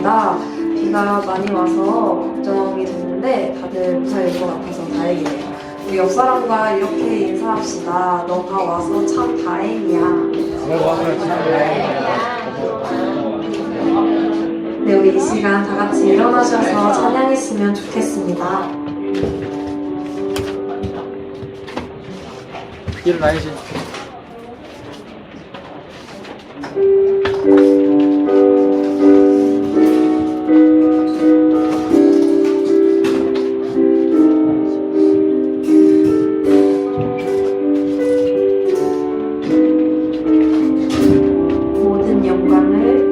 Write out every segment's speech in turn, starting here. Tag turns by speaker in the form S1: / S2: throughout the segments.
S1: 있습니다. 비가 많이 와서 걱정이 됐는데 다들 무사일 것 같아서 다행이네요. 우리 옆 사람과 이렇게 인사합시다. 너가 와서 참 다행이야.
S2: 너가 와서 참 다행이야.
S1: 네, 우리 이 시간 다 같이 일어나셔서 찬양했으면 좋겠습니다.
S2: 일어나야지.
S1: 모든 영광을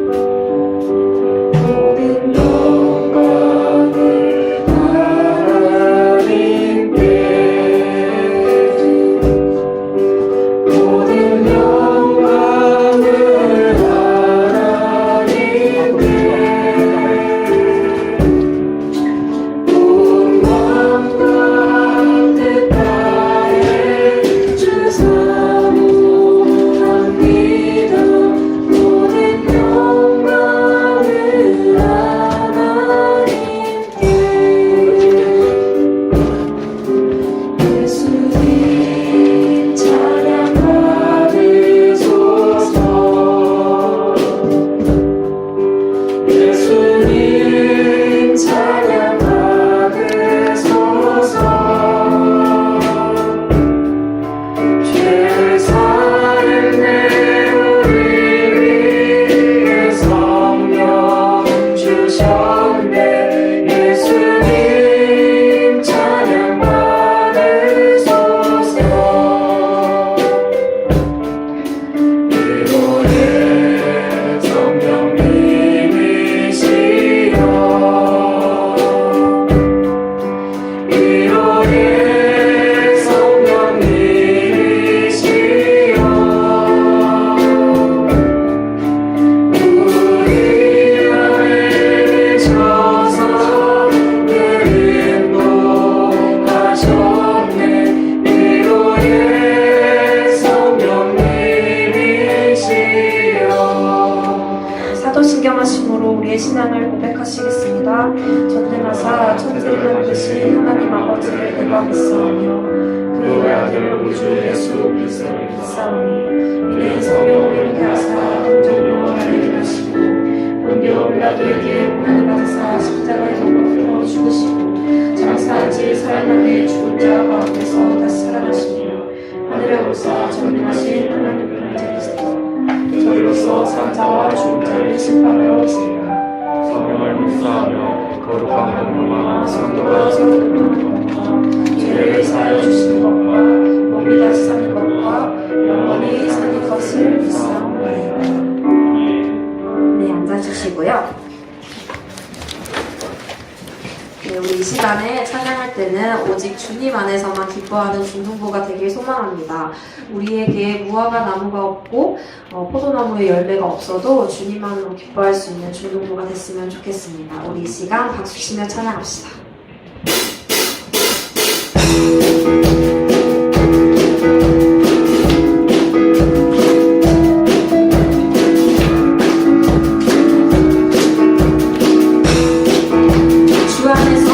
S1: 사도신경하심으로 우리의 신앙을 고백하시겠습니다. 전능하사 천지를 만드신 하나님 아버지를 내가 믿사오며 그의 아들 우주 예수 그리스도를 믿사오니 이는 성령을 이렇게 하사 동정녀와 나를 하시고 본디오 빌라도에게 고난을 받으사 십자가에 못 박혀 죽으시고 장사한 지 사흘 만에 죽은 자 가운데서 다시 살아나시며 하늘에 오르사 전능하신 하나님 그리스도 저희로서 산 자와 죽은 자를 심판하여 오시리라.
S2: 성령을 묵상하며 거룩한 공로와
S1: 성도가 성도를 죄를 사하여 주시는 것과 몸이 다시 사는 것과 영원히 사는 것을 믿사옵나이다. 네, 앉아주시고요. 네, 우리 이 시간에 찬양할 때는 오직 주님 안에서만 기뻐하는 중등부가 되길 소망합니다. 우리에게 무화과 나무가 없고 포도나무의 열매가 없어도 주님만으로 기뻐할 수 있는 중등부가 됐으면 좋겠습니다. 우리 이 시간 박수 치며 찬양합시다. 주 안에서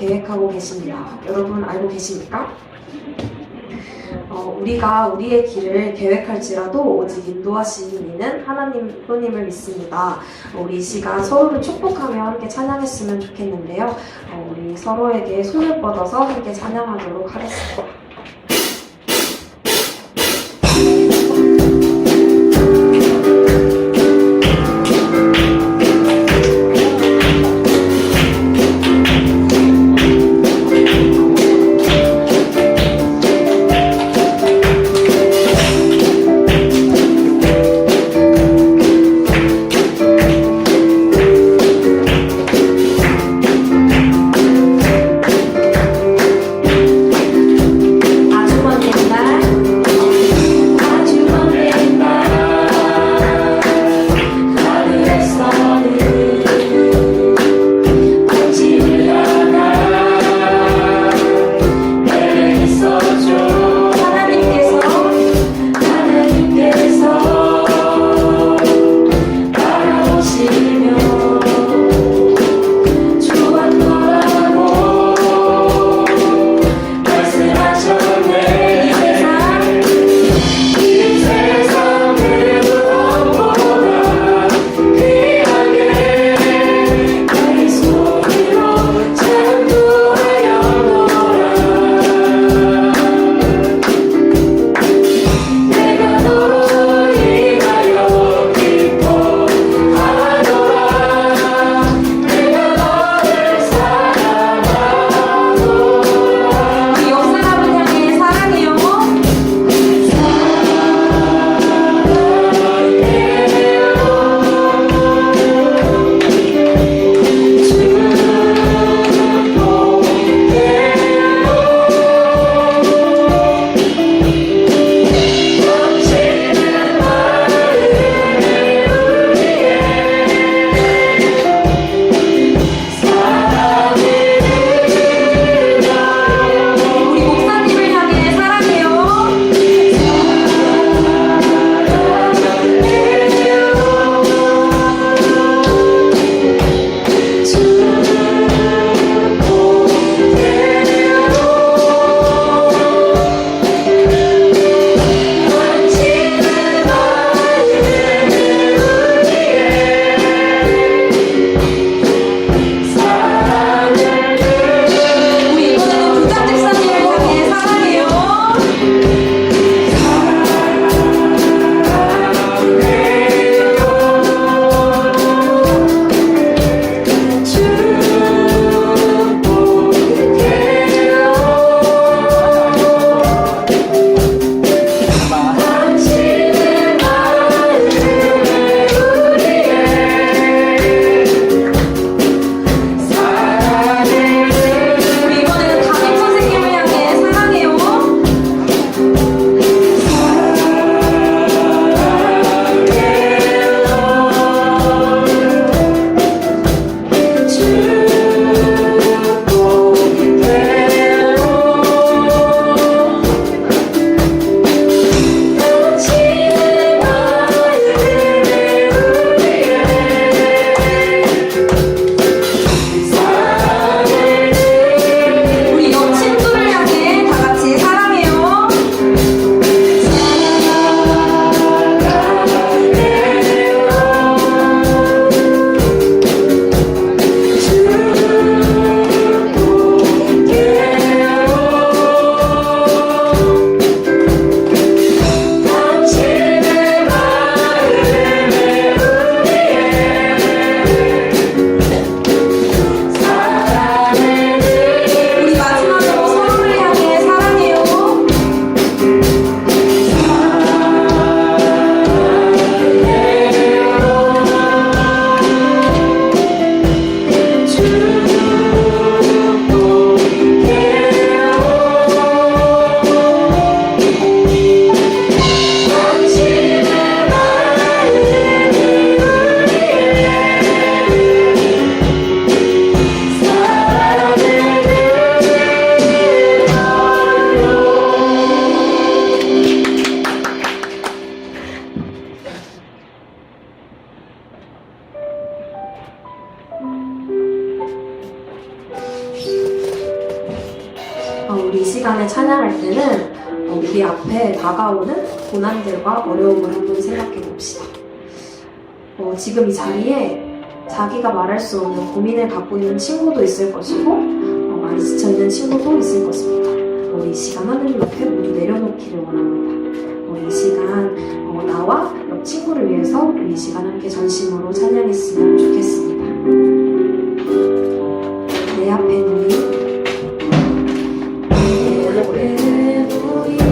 S1: 계획하고 계십니다. 여러분 알고 계십니까? 우리가 우리의 길을 계획할지라도 오직 인도하시는 이는 하나님뿐임을 믿습니다. 우리 이 시간 서로를 축복하며 함께 찬양했으면 좋겠는데요. 우리 서로에게 손을 뻗어서 함께 찬양하도록 하겠습니다. 우리 이 시간에 찬양할 때는 우리 앞에 다가오는 고난들과 어려움을 한번 생각해 봅시다. 지금 이 자리에 자기가 말할 수 없는 고민을 갖고 있는 친구도 있을 것이고 많이 지쳐있는 친구도 있을 것입니다. 우리 이 시간 하느님 앞에 모두 내려놓기를 원합니다. 우리 이 시간 나와 옆 친구를 위해서 우리 이 시간 함께 전심으로 찬양했으면 좋겠습니다. 내 앞에 놓인 내 앞에 놓인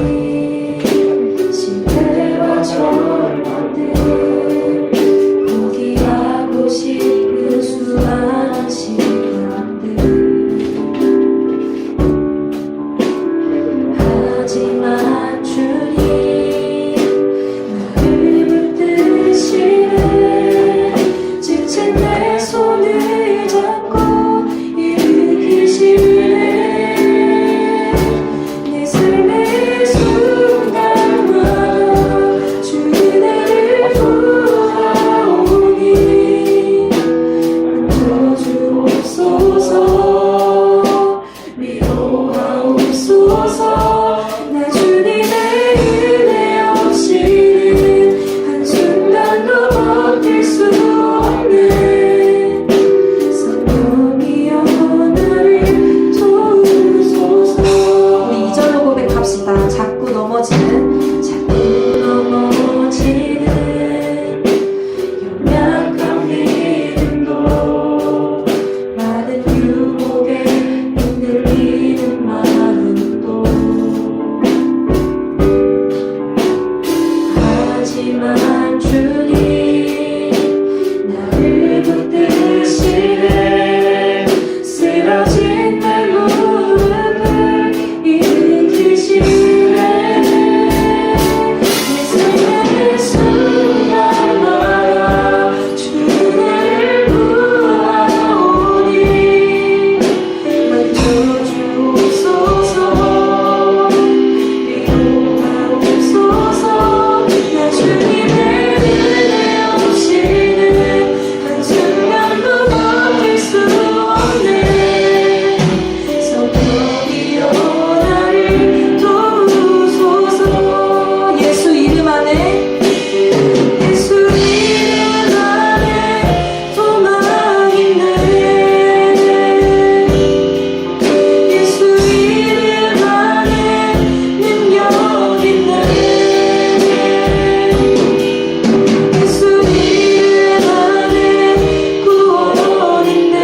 S1: 실패와 절망들 포기하고 싶은 수많은 시간들 하지만 주님 나를 붙드시네 지친 내 손을 잡고 일으키시네 내 삶의 순간마다 주의 나를 구하오니 만져주옵소서 위로하옵소서 나 주님의 은혜 없이는 한순간도 버틸 수 없네 성령이여 나를 도우소서 우리 2절로 고백합시다. 자꾸 넘어지는 연약한 믿음도 많은 유혹에 흔들리는 마음도 하지만 주님 나를 붙드시네 쓰러진 내 무릎을 일으키시네 내 삶의 순간마다 주를 구하오니 만져주옵소서 위로하옵소서 나 주님의 은혜 없이는 한순간도 버틸 수 없네 성령이여 나를 도우소서 예수 이름 안에 예수 이름 안에 소망 있네 예수 이름 안에 능력 있네 예수 이름 안에 구원 있네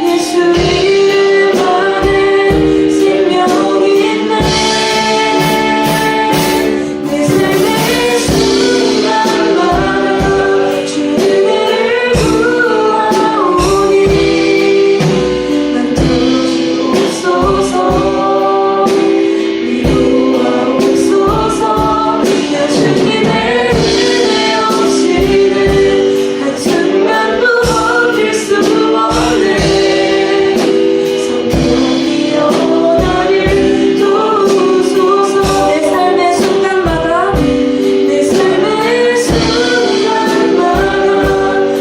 S1: 예수 이름 안에 생명이 있네 내 삶의 순간마다 주를 구하오니 만져주옵소서 위로하옵소서 나 주님의 은혜 없이는 한순간도 버틸 수 없네 성령이여 나를 도우소서 내 삶의 순간마다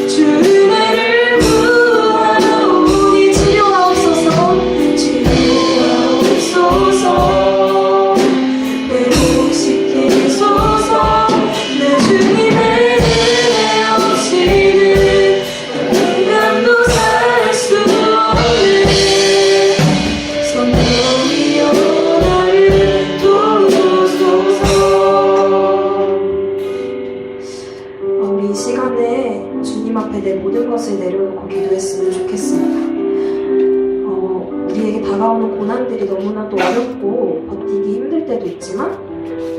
S1: 주를 구하오니 치료하옵소서 회복시키소서 내 주님의 은혜 없이는 한순간도 살 수 없네 성령이여 나를 도우소서 우리 이 시간에 주님 앞에 내 모든 것을 내려놓고 기도했으면 좋겠습니다. 우리에게 다가오는 고난들이 너무나도 어렵고 버티기 힘들 때도 있지만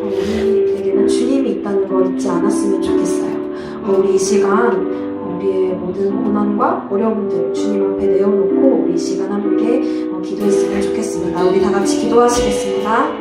S1: 우리에게는 주님이 있다는 걸 잊지 않았으면 좋겠어요. 우리 이 시간 우리의 모든 고난과 어려움들 주님 앞에 내어놓고 우리 이 시간 함께 기도했으면 좋겠습니다. 우리 다 같이 기도하시겠습니다.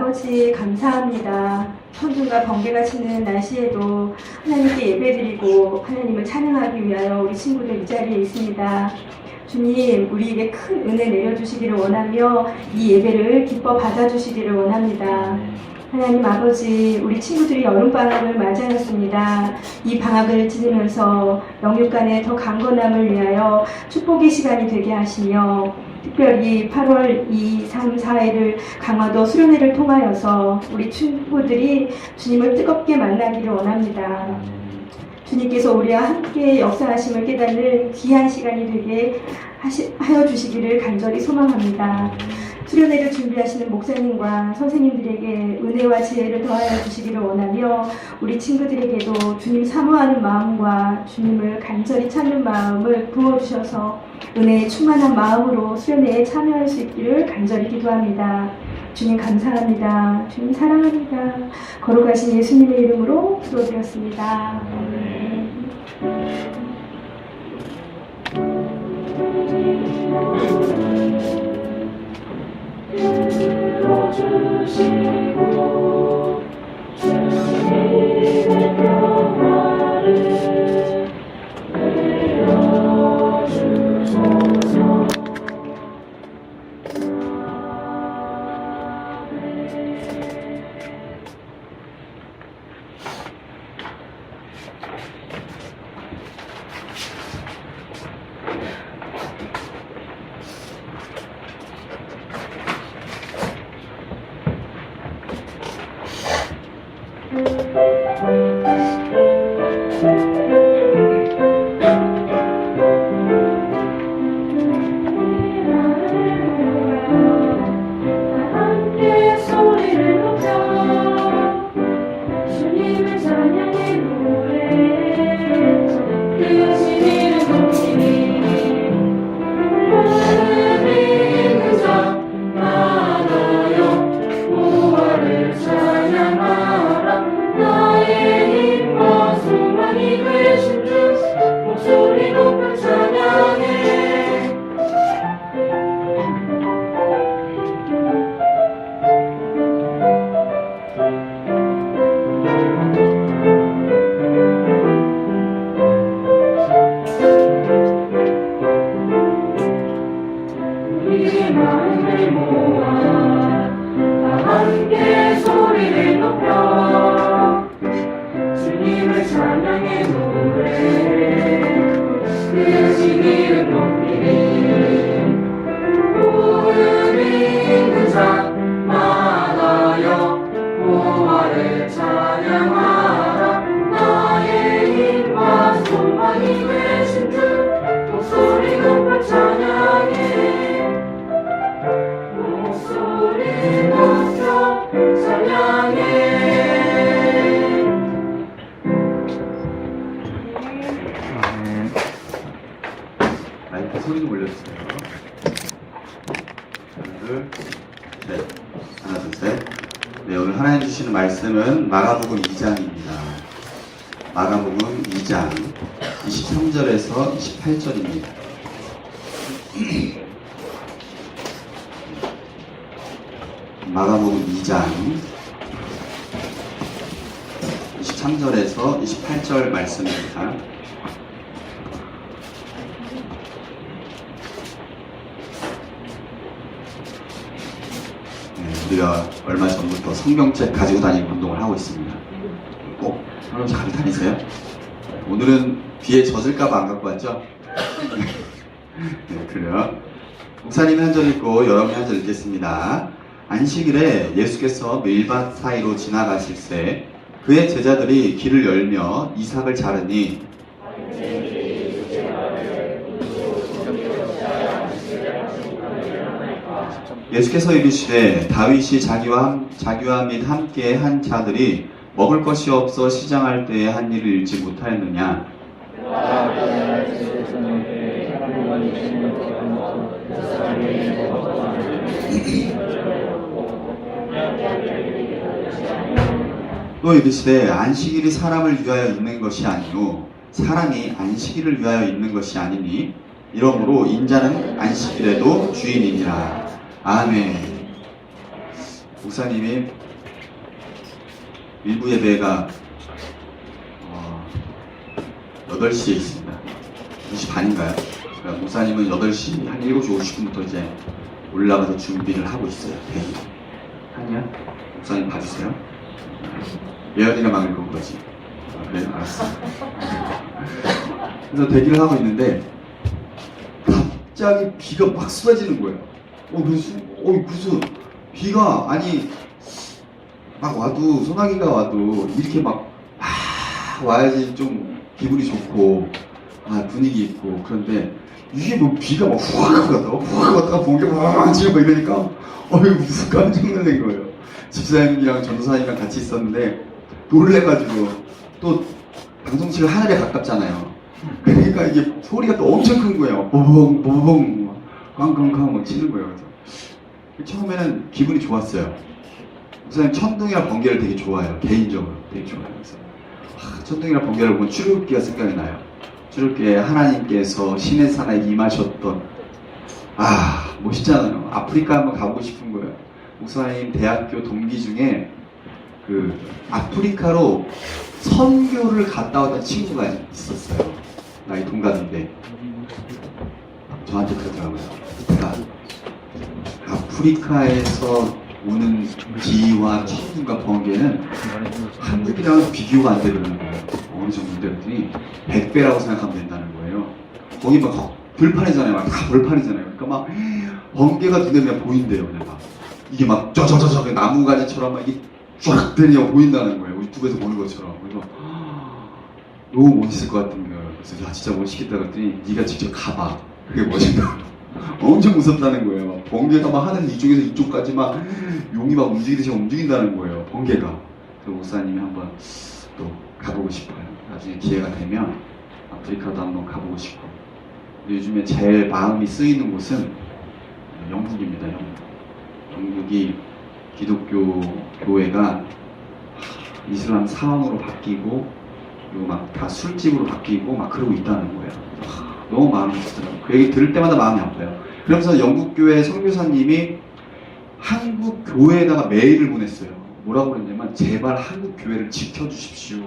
S1: 아버지 감사합니다. 천둥과 번개가 치는 날씨에도 하나님께 예배드리고 하나님을 찬양하기 위하여 우리 친구들 이 자리에 있습니다. 주님, 우리에게 큰 은혜 내려주시기를 원하며 이 예배를 기뻐 받아주시기를 원합니다. 하나님 아버지, 우리 친구들이 여름방학을 맞이하였습니다. 이 방학을 지내면서 영육 간의 더 강건함을 위하여 축복의 시간이 되게 하시며 특별히 8월 2, 3, 4일을 강화도 수련회를 통하여서 우리 친구들이 주님을 뜨겁게 만나기를 원합니다. 주님께서 우리와 함께 역사하심을 깨닫는 귀한 시간이 되게 하여 주시기를 간절히 소망합니다. 수련회를 준비하시는 목사님과 선생님들에게 은혜와 지혜를 더하여 주시기를 원하며 우리 친구들에게도 주님 사모하는 마음과 주님을 간절히 찾는 마음을 부어주셔서 은혜에 충만한 마음으로 수련회에 참여할 수 있기를 간절히 기도합니다. 주님 감사합니다. 주님 사랑합니다. 거룩하신 예수님의 이름으로 기도드렸습니다. 들어주시고 주님의 평화를 내려주소서. 함께 소리를 높여 주님을 찬양해 노래 크신 이름 높이니 모든 있는 자 많아요 보화를 찬양하라 나의 힘과 소망이 되신 주 목소리 높여 찬양해. 우리의 마음을 모아 다 함께 소리를 높여 주님을 찬양해 노래 크신 이름 높이니 모든 있는 자 많아요 보화를 찬양하라 나의 힘과 소망이 되신 주 목소리 높여 찬양해 목소리 높여 찬양해.
S3: 마이크 소리 좀 올려주세요. 하나, 둘, 셋. 하나, 둘, 셋. 네, 오늘 하나님 주시는 말씀은 마가복음 2장입니다. 마가복음 2장 23절에서 28절입니다. 마가복음 2장 23절에서 28절 말씀입니다. 우리가 얼마 전부터 성경책 가지고 다니는 운동을 하고 있습니다. 꼭 성경책 가지고 다니세요? 오늘은 비에 젖을까봐 안 갖고 왔죠? 네, 그래요. 목사님이 한 절 읽고 여러분이 한 절 읽겠습니다. 안식일에 예수께서 밀밭 사이로 지나가실새 그의 제자들이 길을 열며 이삭을 자르니 예수께서 이르시되 다윗이 자기와 및 함께 한 자들이 먹을 것이 없어 시장할 때에 한 일을 잃지 못하였느냐. 또 이르시되 안식일이 사람을 위하여 있는 것이 아니요 사람이 안식일을 위하여 있는 것이 아니니 이러므로 인자는 안식일에도 주인이니라. 아멘. 목사님이 일부 예배가 8시에 있습니다. 2시 반인가요? 그러니까 목사님은 8시, 한 7시 50분부터 이제 올라가서 준비를 하고 있어요. 대기. 하냐? 목사님 봐주세요. 예언이가 막 읽은 거지. 그래, 알았어. 그래서 대기를 하고 있는데 갑자기 비가 막 쏟아지는 거예요. 그래서 비가 아니 막 와도 소나기가 와도 이렇게 막 와야지 좀 기분이 좋고 분위기 있고 그런데 이게 뭐 비가 막 후악 왔다가 번개 막 치고 막 이러니까 무슨 깜짝 놀란 거예요. 집사님이랑 전도사님이랑 같이 있었는데 놀래가지고 또 방송실은 하늘에 가깝잖아요. 그러니까 이게 소리가 또 엄청 큰 거예요. 보봉 꽝꽝꽝 막 치는 거예요. 그래서 처음에는 기분이 좋았어요. 목사님 천둥이랑 번개를 되게 좋아해요. 개인적으로 되게 좋아해요. 그래서 천둥이랑 번개를 보면 출애굽기가 생각이 나요. 출애굽기에 하나님께서 시내 산에 임하셨던 멋있잖아요. 아프리카 한번 가보고 싶은 거예요. 목사님 대학교 동기 중에 그 아프리카로 선교를 갔다 왔던 친구가 있었어요. 나이 동갑인데 저한테 그러더라고요. 제가 아프리카에서 오는 비와 천둥과 번개는 한국이랑 비교가 안 되는 거예요. 어느 정도 그랬더니 100배라고 생각하면 된다는 거예요. 거기 막 벌판이잖아요. 막 다 벌판이잖아요. 그러니까 막 번개가 눈에 그냥 보인대요. 그냥 이게 막 쩌저저저 나무가지처럼 막 이게 쫙 들려 보인다는 거예요. 유튜브에서 보는 것처럼. 그래서 너무 멋있을 것 같은 거예요. 그래서 야 진짜 멋있겠다 그랬더니 네가 직접 가봐. 그게 멋있다. 엄청 무섭다는 거예요. 번개가 막 하늘 이쪽에서 이쪽까지 막 용이 막 움직이듯이 움직인다는 거예요. 번개가. 그래서 목사님이 한번 또 가보고 싶어요. 나중에 기회가 되면 아프리카도 한번 가보고 싶고. 요즘에 제일 마음이 쓰이는 곳은 영국입니다. 영국이 기독교 교회가 이슬람 사원으로 바뀌고 그리고 막 다 술집으로 바뀌고 막 그러고 있다는 거예요. 너무 마음이 쓰더라고요. 그 얘기 들을 때마다 마음이 아파요. 그러면서 영국 교회 선교사님이 한국 교회에다가 메일을 보냈어요. 뭐라고 그랬냐면 제발 한국 교회를 지켜주십시오.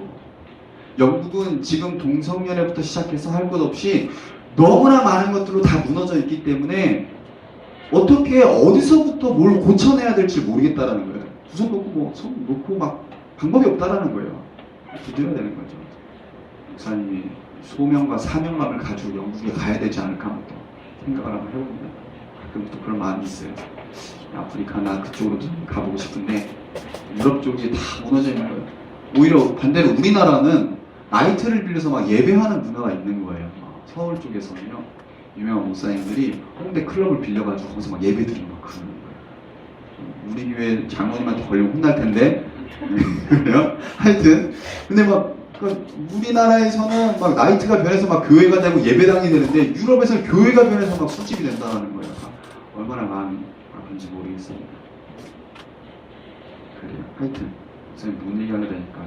S3: 영국은 지금 동성연애부터 시작해서 할 것 없이 너무나 많은 것들로 다 무너져 있기 때문에 어떻게 어디서부터 뭘 고쳐내야 될지 모르겠다라는 거예요. 두 손 놓고 손 놓고 막 방법이 없다라는 거예요. 기도해야 되는 거죠. 목사님이 소명과 사명감을 가지고 영국에 가야 되지 않을까 하면 또 생각을 한번 해봅니다. 가끔부터 그런 마음이 있어요. 아프리카나 그쪽으로 좀 가보고 싶은데 유럽 쪽이 다 무너져 있는 거예요. 오히려 반대로 우리나라는 나이트를 빌려서 막 예배하는 문화가 있는 거예요. 서울 쪽에서는요. 유명한 목사님들이 홍대 클럽을 빌려가지고 거기서 막 예배 드리고 막 그러는 거예요. 우리 교회 장로님한테 걸리면 혼날 텐데 그래요? 하여튼 근데 막 우리나라에서는 막 나이트가 변해서 막 교회가 되고 예배당이 되는데 유럽에서는 교회가 변해서 막 술집이 된다는 거예요. 얼마나 마음이 아픈지 모르겠습니다. 그래요. 하여튼 목사님 뭔 얘기하려 되니까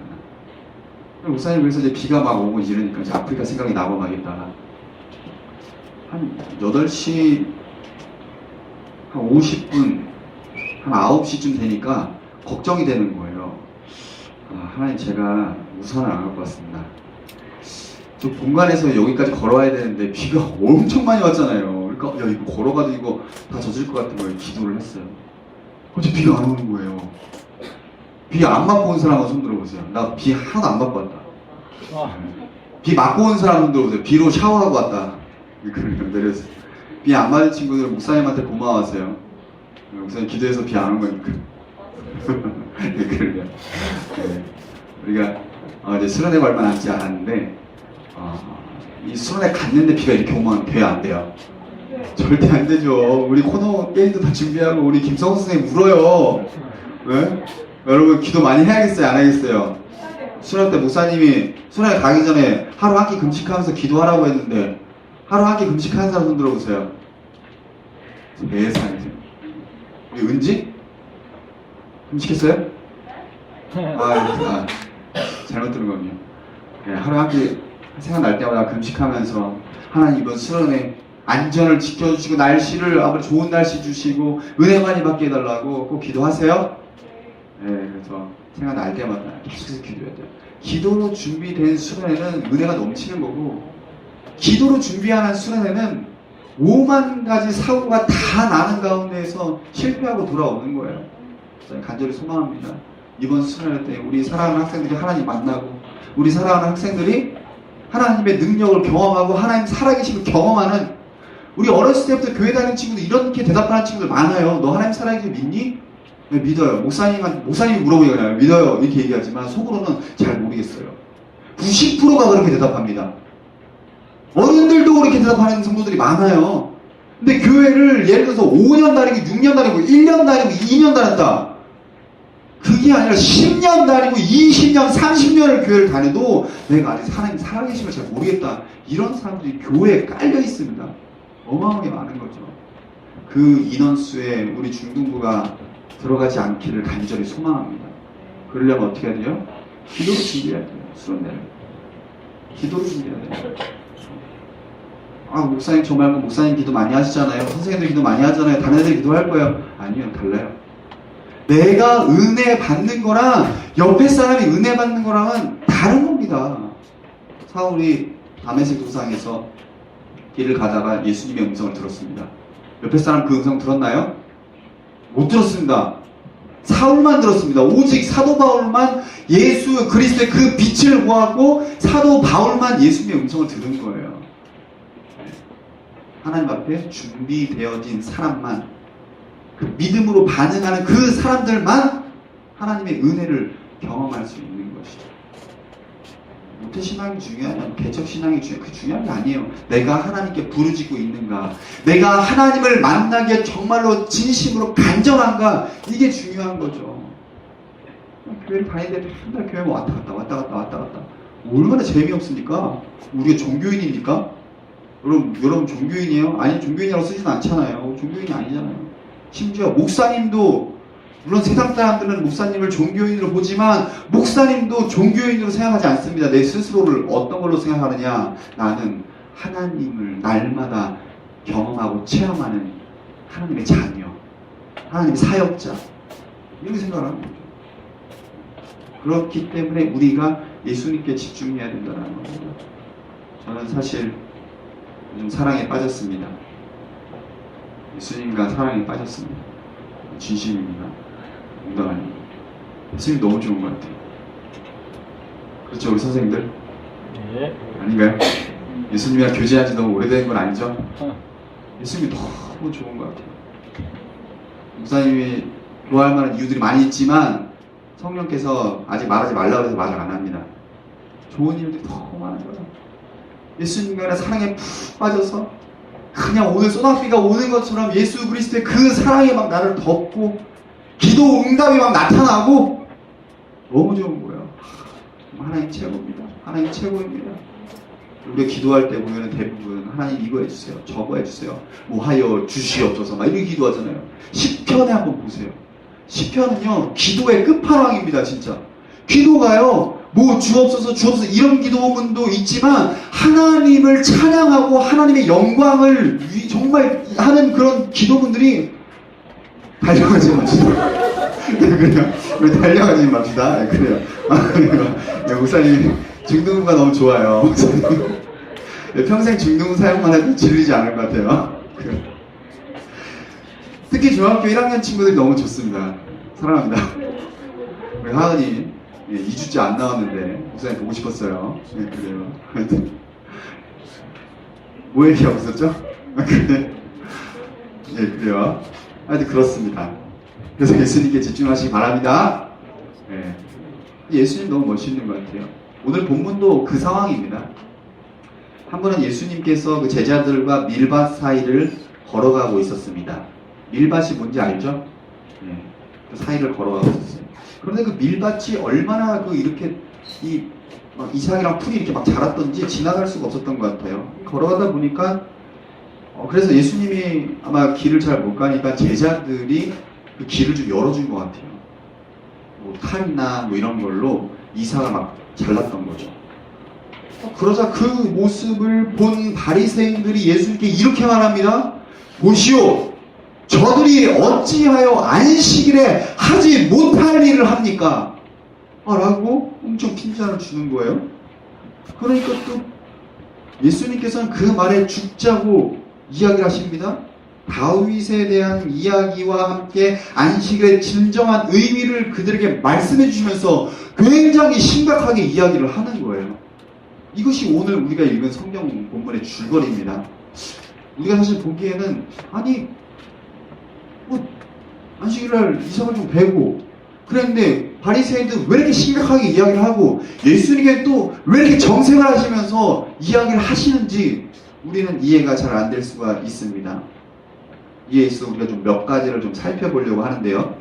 S3: 목사님 그래서 이제 비가 막 오고 이러니까 이제 아프리카 생각이 나고 막 있다가 한 8시 한 50분 한 9시쯤 되니까 걱정이 되는 거예요. 하나님 제가 우산을 안 갖고 왔습니다. 저 본관에서 여기까지 걸어와야 되는데 비가 엄청 많이 왔잖아요. 그러니까 야 이거 걸어가도 이거 다 젖을 것 같은 거예요. 기도를 했어요. 어째 비가 안 오는 거예요. 비 안 맞고 온 사람 한번 손 들어보세요. 나 비 하나도 안 맞고 왔다. 비 맞고 온 사람 손 들어보세요. 비로 샤워하고 왔다. 그러니까 내렸어요. 비 안 맞은 친구들 목사님한테 고마워하세요. 목사님 기도해서 비 안 온 거니까. 네, 그래요. 네. 우리가 이제 수련회 얼마 남지 않았는데 이 수련회 갔는데 비가 이렇게 오면 돼야 안 돼요? 절대 안 되죠. 우리 코너 게임도 다 준비하고 우리 김성호 선생님 울어요. 네? 여러분 기도 많이 해야겠어요? 안 하겠어요? 수련회 때 목사님이 수련회 가기 전에 하루 한 끼 금식하면서 기도하라고 했는데 하루 한 끼 금식하는 사람 손 들어보세요. 세상에. 우리 은지? 금식했어요? 잘못 들은 거군요. 네, 하루 한 끼 생각날 때마다 금식하면서 하나님 이번 수련회 안전을 지켜주시고 날씨를 아무리 좋은 날씨 주시고 은혜 많이 받게 해달라고 꼭 기도하세요. 네, 그래서 생각 날 때마다 계속해서 기도해야 돼요. 기도로 준비된 수련회는 은혜가 넘치는 거고, 기도로 준비하는 수련회는 5만 가지 사고가 다 나는 가운데에서 실패하고 돌아오는 거예요. 간절히 소망합니다. 이번 수련회 때 우리 사랑하는 학생들이 하나님 만나고, 우리 사랑하는 학생들이 하나님의 능력을 경험하고 하나님 살아계심을 경험하는, 우리 어렸을 때부터 교회 다니는 친구들 이렇게 대답하는 친구들 많아요. 너 하나님 살아계심 믿니? 네, 믿어요. 목사님이 물어보니까 그냥 믿어요 이렇게 얘기하지만 속으로는 잘 모르겠어요. 90%가 그렇게 대답합니다. 어른들도 그렇게 대답하는 성도들이 많아요. 근데 교회를 예를 들어서 5년 다니고 6년 다니고 1년 다니고 2년 다녔다. 그게 아니라 10년 다니고 20년 30년을 교회를 다녀도 내가 아직 하나님 살아계심을 잘 모르겠다. 이런 사람들이 교회에 깔려 있습니다. 어마어마하게 많은 거죠. 그 인원수에 우리 중등부가 들어가지 않기를 간절히 소망합니다. 그러려면 어떻게 해야 돼요? 기도로 준비해야 돼요. 수련회를. 기도로 준비해야 돼요. 아, 목사님 저 말고 목사님 기도 많이 하시잖아요. 선생님들 기도 많이 하잖아요. 다른 애들 기도할 거예요. 아니요, 달라요. 내가 은혜 받는 거랑 옆에 사람이 은혜 받는 거랑은 다른 겁니다. 사울이 다메섹 도상에서 길을 가다가 예수님의 음성을 들었습니다. 옆에 사람 그 음성 들었나요? 못 들었습니다. 사울만 들었습니다. 오직 사도 바울만 예수 그리스도의 그 빛을 보았고 사도 바울만 예수님의 음성을 들은 거예요. 하나님 앞에 준비되어진 사람만, 그 믿음으로 반응하는 그 사람들만 하나님의 은혜를 경험할 수 있는 것이죠. 모태신앙이 중요하냐, 개척신앙이 중요하냐, 그 중요한 게 아니에요. 내가 하나님께 부르짖고 있는가, 내가 하나님을 만나기에 정말로 진심으로 간절한가, 이게 중요한 거죠. 교회를 다니는데 맨날 교회 왔다 갔다 얼마나 재미없습니까? 우리가 종교인입니까? 여러분 종교인이에요? 아니, 종교인이라고 쓰지는 않잖아요. 종교인이 아니잖아요. 심지어 목사님도, 물론 세상 사람들은 목사님을 종교인으로 보지만 목사님도 종교인으로 생각하지 않습니다. 내 스스로를 어떤 걸로 생각하느냐, 나는 하나님을 날마다 경험하고 체험하는 하나님의 자녀, 하나님의 사역자, 이렇게 생각을 하는 거죠. 그렇기 때문에 우리가 예수님께 집중해야 된다는 겁니다. 저는 사실 요즘 사랑에 빠졌습니다. 예수님과 사랑에 빠졌습니다. 진심입니다. 농담 아니고. 예수님 너무 좋은 것 같아요. 그렇죠, 우리 선생님들?
S2: 네.
S3: 아닌가요? 예수님이랑 교제한 지 너무 오래된 건 아니죠? 예수님이 너무 좋은 것 같아요. 목사님이 좋아할 만한 이유들이 많이 있지만 성령께서 아직 말하지 말라고 해서 말을 안 합니다. 좋은 일들이 너무 많은 거예요. 예수님과의 사랑에 푹 빠져서 그냥 오늘 소나비가 오는 것처럼 예수 그리스도의 그 사랑이 막 나를 덮고 기도 응답이 막 나타나고 너무 좋은 거예요. 하나님 최고입니다. 하나님 최고입니다. 우리가 기도할 때 보면 대부분 하나님 이거 해주세요, 저거 해주세요, 뭐 하여 주시옵소서 막 이렇게 기도하잖아요. 시편에 한번 보세요. 시편은요 기도의 끝판왕입니다. 진짜 기도가요 뭐 주옵소서 이런 기도문도 있지만 하나님을 찬양하고 하나님의 영광을 정말 하는 그런 기도문들이, 달려가지 맙시다. 그래요. 우리 달려가지 맙시다. 그래요. 목사님 중등부가 너무 좋아요. 목사님 평생 중등부 사역만 해도 질리지 않을 것 같아요. 특히 중학교 1학년 친구들이 너무 좋습니다. 사랑합니다. 우리 하은이 2주째 안 나왔는데 목사님 보고 싶었어요. 네, 그래요. 하여튼 뭐 얘기하고 있었죠? 그래. 네, 그래요. 하여튼 그렇습니다. 그래서 예수님께 집중하시기 바랍니다. 네. 예수님 너무 멋있는 것 같아요. 오늘 본문도 그 상황입니다. 한 번은 예수님께서 그 제자들과 밀밭 사이를 걸어가고 있었습니다. 밀밭이 뭔지 알죠? 네. 그 사이를 걸어가고 있었어요. 그런데 그 밀밭이 얼마나 이렇게 이삭이랑 풀이 이렇게 막 자랐던지 지나갈 수가 없었던 것 같아요. 걸어가다 보니까 그래서 예수님이 아마 길을 잘 못 가니까 제자들이 그 길을 좀 열어준 것 같아요. 뭐 칼이나 뭐 이런 걸로 이삭을 막 잘랐던 거죠. 그러자 그 모습을 본 바리새인들이 예수님께 이렇게 말합니다. 보시오, 저들이 어찌하여 안식일에 하지 못할 일을 합니까? 라고 엄청 핀잔을 주는 거예요. 그러니까 또 예수님께서는 그 말에 죽자고 이야기를 하십니다. 다윗에 대한 이야기와 함께 안식의 진정한 의미를 그들에게 말씀해 주시면서 굉장히 심각하게 이야기를 하는 거예요. 이것이 오늘 우리가 읽은 성경 본문의 줄거리입니다. 우리가 사실 보기에는 아니 뭐 안식일날 이삭을 좀 베고 그랬는데 바리새인들 왜 이렇게 심각하게 이야기를 하고 예수님께 또 왜 이렇게 정색을 하시면서 이야기를 하시는지 우리는 이해가 잘 안 될 수가 있습니다. 이에 있어 우리가 좀 몇 가지를 좀 살펴보려고 하는데요.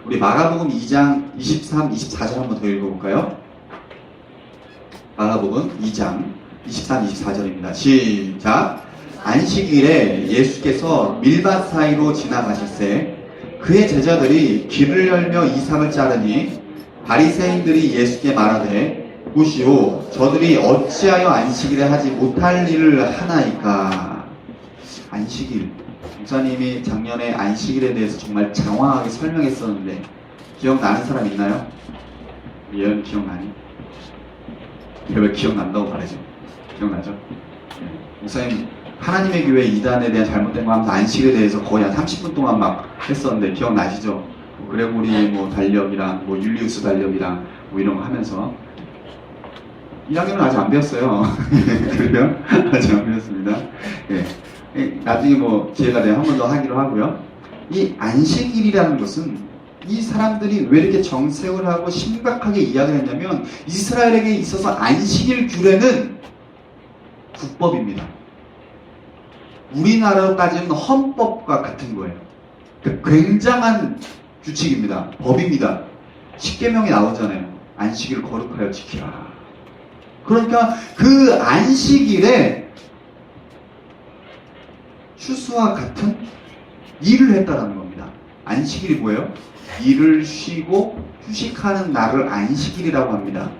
S3: 우리 마가복음 2장 23, 24절 한번 더 읽어볼까요? 마가복음 2장 23, 24절입니다. 시작! 안식일에 예수께서 밀밭 사이로 지나가실새 그의 제자들이 길을 열며 이삭을 자르니 바리새인들이 예수께 말하되 보시오 저들이 어찌하여 안식일에 하지 못할 일을 하나이까. 안식일, 목사님이 작년에 안식일에 대해서 정말 장황하게 설명했었는데 기억나는 사람 있나요? 예언 기억나니? 왜 기억난다고 말하죠? 기억나죠? 네. 목사님 하나님의 교회 이단에 대한 잘못된 거 하면서 안식에 대해서 거의 한 30분 동안 막 했었는데 기억나시죠? 뭐 그레고리 뭐 달력이랑 뭐 율리우스 달력이랑 뭐 이런 거 하면서 1학년은 아직 안 배웠어요. 그래요? 아직 안 배웠습니다. 네. 나중에 뭐 기회가 되면 한 번 더 하기로 하고요. 이 안식일이라는 것은 이 사람들이 왜 이렇게 정색을 하고 심각하게 이야기를 했냐면 이스라엘에게 있어서 안식일 규례는 국법입니다. 우리나라로 따지면 헌법과 같은 거예요. 그러니까 굉장한 규칙입니다. 법입니다. 십계명이 나오잖아요. 안식일을 거룩하여 지키라. 그러니까 그 안식일에 추수와 같은 일을 했다라는 겁니다. 안식일이 뭐예요? 일을 쉬고 휴식하는 날을 안식일이라고 합니다.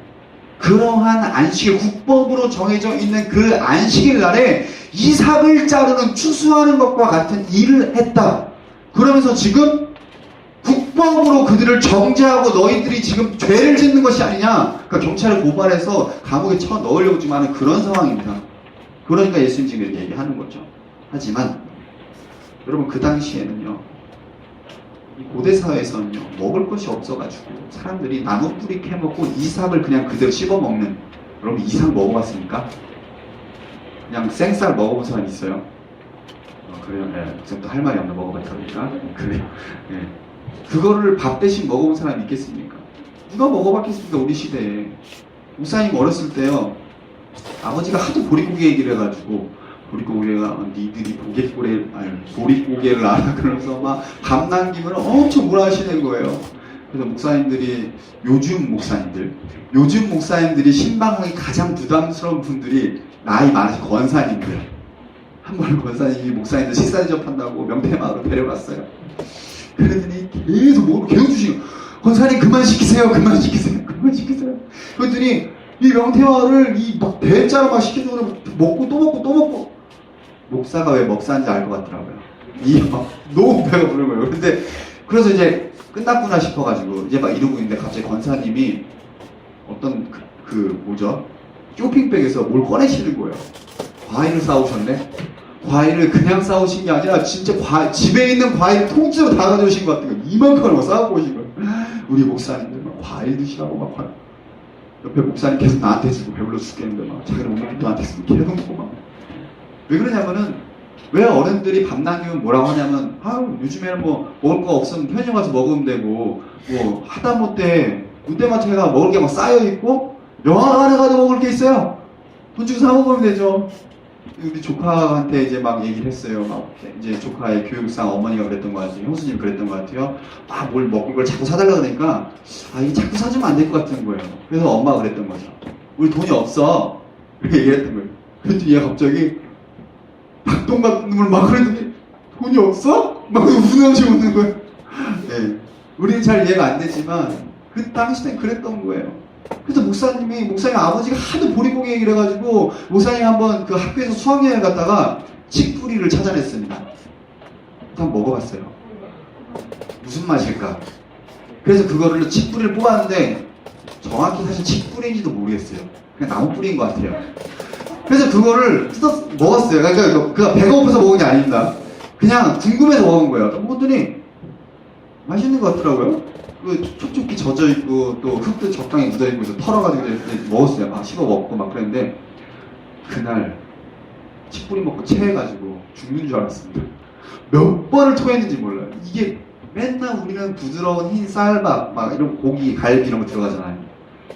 S3: 그러한 안식일, 국법으로 정해져 있는 그 안식일 날에 이삭을 자르는 추수하는 것과 같은 일을 했다. 그러면서 지금 국법으로 그들을 정죄하고 너희들이 지금 죄를 짓는 것이 아니냐. 그러니까 경찰을 고발해서 감옥에 쳐 넣으려고 지금 하는 그런 상황입니다. 그러니까 예수님 지금 이렇게 얘기하는 거죠. 하지만 여러분 그 당시에는요. 이 고대 사회에서는요. 먹을 것이 없어가지고 사람들이 나무 뿌리 캐먹고 이삭을 그냥 그대로 씹어먹는. 여러분 이삭 먹어봤습니까? 그냥 생쌀 먹어본 사람 있어요? 그래요? 네. 지금도 할 말이 없나 먹어봤다 보니까. 그래요? 네. 그거를 밥 대신 먹어본 사람이 있겠습니까? 누가 먹어봤겠습니까? 우리 시대에. 목사님 어렸을 때요. 아버지가 하도 보릿고개 얘기를 해가지고 보릿고개가 니들이 보릿고개를 알아 그러면서 막 밥 남기면 엄청 뭐라 하시는 거예요. 그래서 목사님들이 요즘 목사님들이 신방송이 가장 부담스러운 분들이 나이 많으신 권사님들. 한 번 권사님이 목사님들 식사 대접한다고 명태마을로 데려갔어요. 그러더니 계속 주시고 권사님 그만 시키세요. 그랬더니 이 명태마을을 이 막 대짜로 막 시켜주고 먹고 또 먹고 목사가 왜 목사인지 알 것 같더라고요. 이 막 너무 배가 부른 거예요. 근데 그래서 이제 끝났구나 싶어가지고 이제 막 이러고 있는데 갑자기 권사님이 어떤 뭐죠? 쇼핑백에서 뭘 꺼내시는 거예요. 과일을 싸우셨네? 과일을 그냥 싸우신 게 아니라 진짜 집에 있는 과일 통째로 다 가져오신 것 같은 거예요. 이만큼을 막 싸우고 오신 거예요. 우리 목사님들 막 과일 드시라고 막 옆에 목사님 계속 나한테 주고 배불러 죽겠는데 막 자기는 못 먹고 나한테 주고 계속 먹고 막. 왜 그러냐면은 왜 어른들이 밥 남기면 뭐라고 하냐면 요즘에는 뭐 먹을 거 없으면 편의점 가서 먹으면 되고 뭐 하다못해 롯데마트에가 먹을 게 막 쌓여있고 영화 하나 가도 먹을 게 있어요. 돈 주고 사 먹으면 되죠. 우리 조카한테 이제 막 얘기를 했어요. 막 이제 조카의 교육상 어머니가 그랬던 것 같아요. 형수님이 그랬던 것 같아요. 뭘 먹을 걸 자꾸 사달라고 그러니까 이게 자꾸 사주면 안 될 것 같은 거예요. 그래서 엄마가 그랬던 거죠. 우리 돈이 없어. 이렇게 얘기했던 거예요. 그랬더니 얘가 갑자기 닭똥 같은 걸 막 그랬더니 돈이 없어? 막 우는지 웃는 거예요. 네. 우리는 잘 이해가 안 되지만 그 당시엔 그랬던 거예요. 그래서 목사님 아버지가 하도 보릿고개 얘기를 해가지고 목사님이 한번 그 학교에서 수학여행 갔다가 칡뿌리를 찾아냈습니다. 한번 먹어봤어요. 무슨 맛일까? 그래서 그거를 칡뿌리를 뽑았는데 정확히 사실 칡 뿌리인지도 모르겠어요. 그냥 나무 뿌리인 것 같아요. 그래서 그거를 뜯어 먹었어요. 그러니까 배가 고파서 먹은 게 아닙니다. 그냥 궁금해서 먹은 거예요. 먹었더니 맛있는 것 같더라고요. 그 촉촉히 젖어 있고 또 흙도 적당히 묻어 있고 털어가지고 먹었어요. 막 씹어 먹고 막 그랬는데 그날 칡뿌리 먹고 체해가지고 죽는 줄 알았습니다. 몇 번을 토했는지 몰라요. 이게 맨날 우리는 부드러운 흰 쌀밥 막 이런 고기, 갈비 이런 거 들어가잖아요.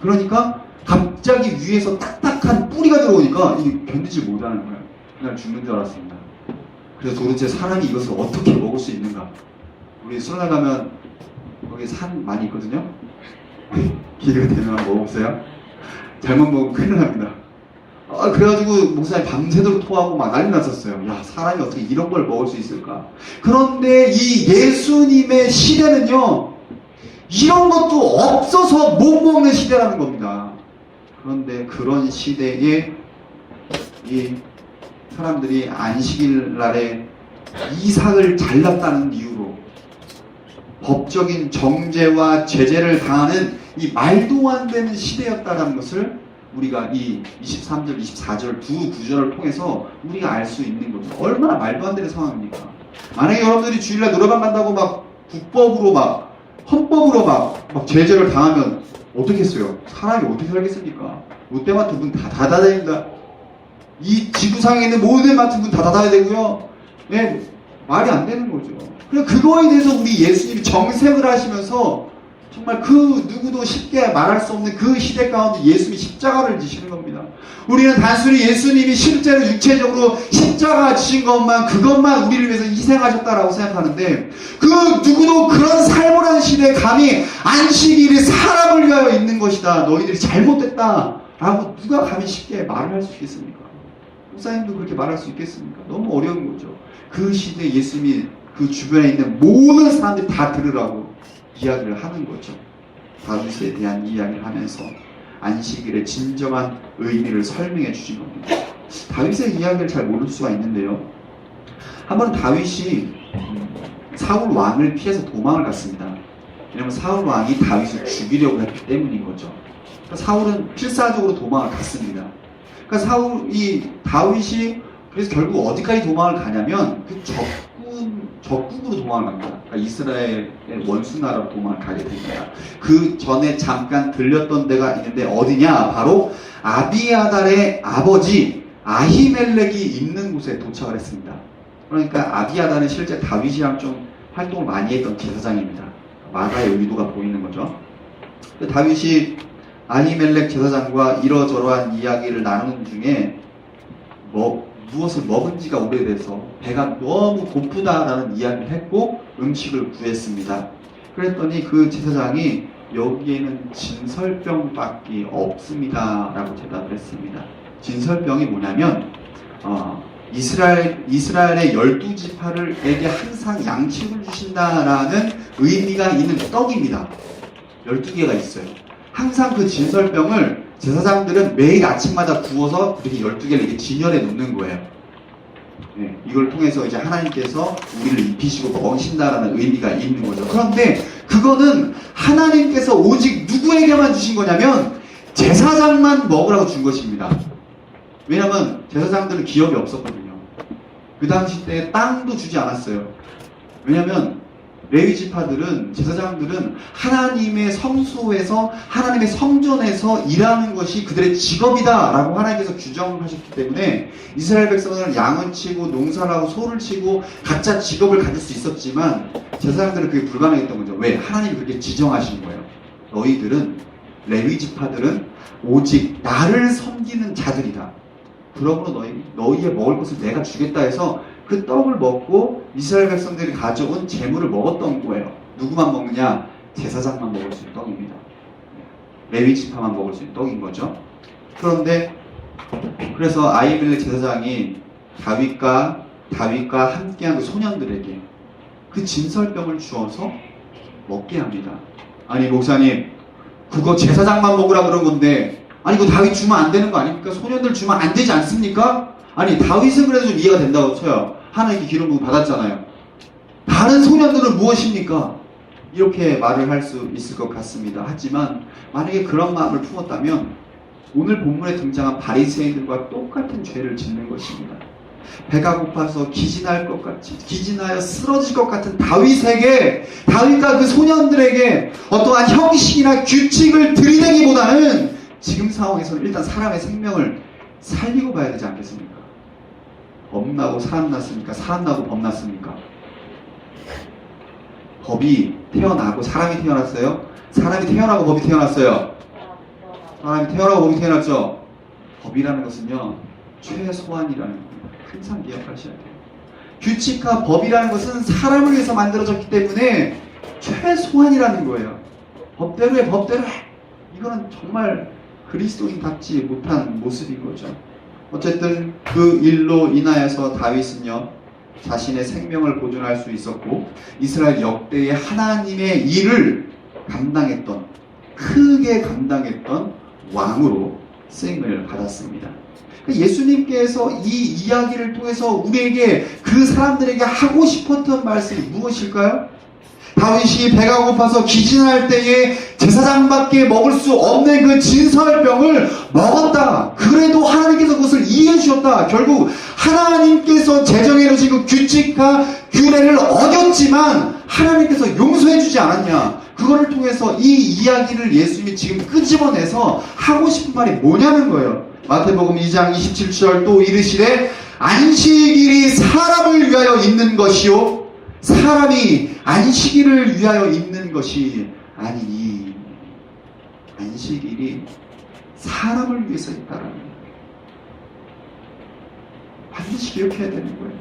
S3: 그러니까 갑자기 위에서 딱딱한 뿌리가 들어오니까 이게 견디지 못하는 거예요. 그날 죽는 줄 알았습니다. 그래서 도대체 사람이 이것을 어떻게 먹을 수 있는가? 우리 수련회 가면 거기 산 많이 있거든요. 기회가 되면 한번 먹어보세요. 잘못 먹으면 큰일 납니다. 그래가지고 목사님 밤새도록 토하고 막 난리 났었어요. 야, 사람이 어떻게 이런 걸 먹을 수 있을까? 그런데 이 예수님의 시대는요, 이런 것도 없어서 못 먹는 시대라는 겁니다. 그런데 그런 시대에 이 사람들이 안식일 날에 이삭을 잘랐다는 이유로 법적인 정죄와 제재를 당하는 이 말도 안 되는 시대였다는 것을 우리가 이 23절, 24절 두 구절을 통해서 우리가 알 수 있는 거죠. 얼마나 말도 안 되는 상황입니까? 만약에 여러분들이 주일날 노래방 간다고 막 국법으로 막 헌법으로 막 제재를 당하면 어떻겠어요? 사람이 어떻게 살겠습니까? 롯데마트 문 다 닫아야 됩니다. 이 지구상에 있는 모든 마트 문 다 닫아야 되고요. 네, 말이 안 되는 거죠. 그래서 그거에 대해서 우리 예수님이 정색을 하시면서 정말 그 누구도 쉽게 말할 수 없는 그 시대 가운데 예수님이 십자가를 지시는 겁니다. 우리는 단순히 예수님이 실제로 육체적으로 십자가 지신 것만, 그것만 우리를 위해서 희생하셨다라고 생각하는데, 그 누구도 그런 삶을 하는 시대에 감히 안식일이 사람을 위하여 있는 것이다, 너희들이 잘못됐다 라고 누가 감히 쉽게 말을 할 수 있겠습니까? 목사님도 그렇게 말할 수 있겠습니까? 너무 어려운 거죠. 그 시대에 예수님이 그 주변에 있는 모든 사람들이 다 들으라고 이야기를 하는 거죠. 다윗에 대한 이야기를 하면서 안식일의 진정한 의미를 설명해 주신 겁니다. 다윗의 이야기를 잘 모를 수가 있는데요. 한번 다윗이 사울 왕을 피해서 도망을 갔습니다. 왜냐하면 사울 왕이 다윗을 죽이려고 했기 때문인 거죠. 그러니까 사울은 필사적으로 도망을 갔습니다. 그러니까 다윗이 그래서 결국 어디까지 도망을 가냐면 그 적군으로 도망을 갑니다. 그러니까 이스라엘의 원수 나라로 도망을 가게 됩니다. 그 전에 잠깐 들렸던 데가 있는데 어디냐? 바로 아비아달의 아버지 아히멜렉이 있는 곳에 도착을 했습니다. 그러니까 아비아달은 실제 다윗이랑 좀 활동을 많이 했던 제사장입니다. 마가의 의도가 보이는 거죠. 다윗이 아히멜렉 제사장과 이러저러한 이야기를 나누는 중에 무엇을 먹은 지가 오래돼서 배가 너무 고프다라는 이야기를 했고 음식을 구했습니다. 그랬더니 그 제사장이 여기에는 진설병밖에 없습니다 라고 대답을 했습니다. 진설병이 뭐냐면 이스라엘의 12지파를에게 항상 양식을 주신다라는 의미가 있는 떡입니다. 12개가 있어요. 항상 그 진설병을 제사장들은 매일 아침마다 구워서 이렇게 12개를 이렇게 진열해 놓는 거예요. 네, 이걸 통해서 이제 하나님께서 우리를 입히시고 먹이신다라는 의미가 있는 거죠. 그런데 그거는 하나님께서 오직 누구에게만 주신 거냐면 제사장만 먹으라고 준 것입니다. 왜냐하면 제사장들은 기업이 없었거든요. 그 당시 때 땅도 주지 않았어요. 왜냐하면 레위 지파들은, 제사장들은 하나님의 성소에서, 하나님의 성전에서 일하는 것이 그들의 직업이다라고 하나님께서 규정을 하셨기 때문에 이스라엘 백성은 양을 치고 농사를 하고 소를 치고 각자 직업을 가질 수 있었지만 제사장들은 그게 불가능했던 거죠. 왜? 하나님이 그렇게 지정하신 거예요. 너희들은, 레위 지파들은 오직 나를 섬기는 자들이다. 그러므로 너희의 먹을 것을 내가 주겠다 해서 그 떡을 먹고 이스라엘 백성들이 가져온 재물을 먹었던 거예요. 누구만 먹느냐? 제사장만 먹을 수 있는 떡입니다. 레위 지파만 먹을 수 있는 떡인 거죠. 그런데 그래서 아히멜렉 제사장이 다윗과 함께한 그 소년들에게 그 진설병을 주어서 먹게 합니다. 아니 목사님, 그거 제사장만 먹으라 그런 건데, 아니 그거 다윗 주면 안 되는 거 아닙니까? 소년들 주면 안 되지 않습니까? 아니 다윗은 그래도 좀 이해가 된다고 쳐요. 하나님께 기름 부음 받았잖아요. 다른 소년들은 무엇입니까? 이렇게 말을 할 수 있을 것 같습니다. 하지만 만약에 그런 마음을 품었다면 오늘 본문에 등장한 바리새인들과 똑같은 죄를 짓는 것입니다. 배가 고파서 기진할 것 같이 기진하여 쓰러질 것 같은 다윗과 그 소년들에게 어떠한 형식이나 규칙을 들이대기보다는 지금 상황에서는 일단 사람의 생명을 살리고 봐야 되지 않겠습니까? 법 나고 사람 났습니까? 사람 나고 법 났습니까? 법이 태어나고 사람이 태어났어요? 사람이 태어나고 법이 태어났어요? 사람이 태어나고 법이 태어났죠? 법이라는 것은요, 최소한이라는 겁니다. 항상 기억하셔야 돼요. 규칙과 법이라는 것은 사람을 위해서 만들어졌기 때문에 최소한이라는 거예요. 법대로 해, 법대로 해. 이거는 정말 그리스도인답지 못한 모습인 거죠. 어쨌든 그 일로 인하여서 다윗은요, 자신의 생명을 보존할 수 있었고 이스라엘 역대의 하나님의 일을 감당했던, 크게 감당했던 왕으로 쓰임을 받았습니다. 예수님께서 이 이야기를 통해서 우리에게, 그 사람들에게 하고 싶었던 말씀이 무엇일까요? 다윗이 배가 고파서 기진할 때에 제사장밖에 먹을 수 없는 그 진설병을 먹었다. 그래도 하나님께서 그것을 이해해 주셨다. 결국 하나님께서 제정해 놓으신 그 규칙과 규례를 어겼지만 하나님께서 용서해 주지 않았냐. 그거를 통해서 이 이야기를 예수님이 지금 끄집어내서 하고 싶은 말이 뭐냐는 거예요. 마태복음 2장 27절 또 이르시되 안식일이 사람을 위하여 있는 것이요 사람이 안식일을 위하여 있는 것이 아니니. 안식일이 사람을 위해서 있다라는 거예요. 반드시 기억해야 되는 거예요.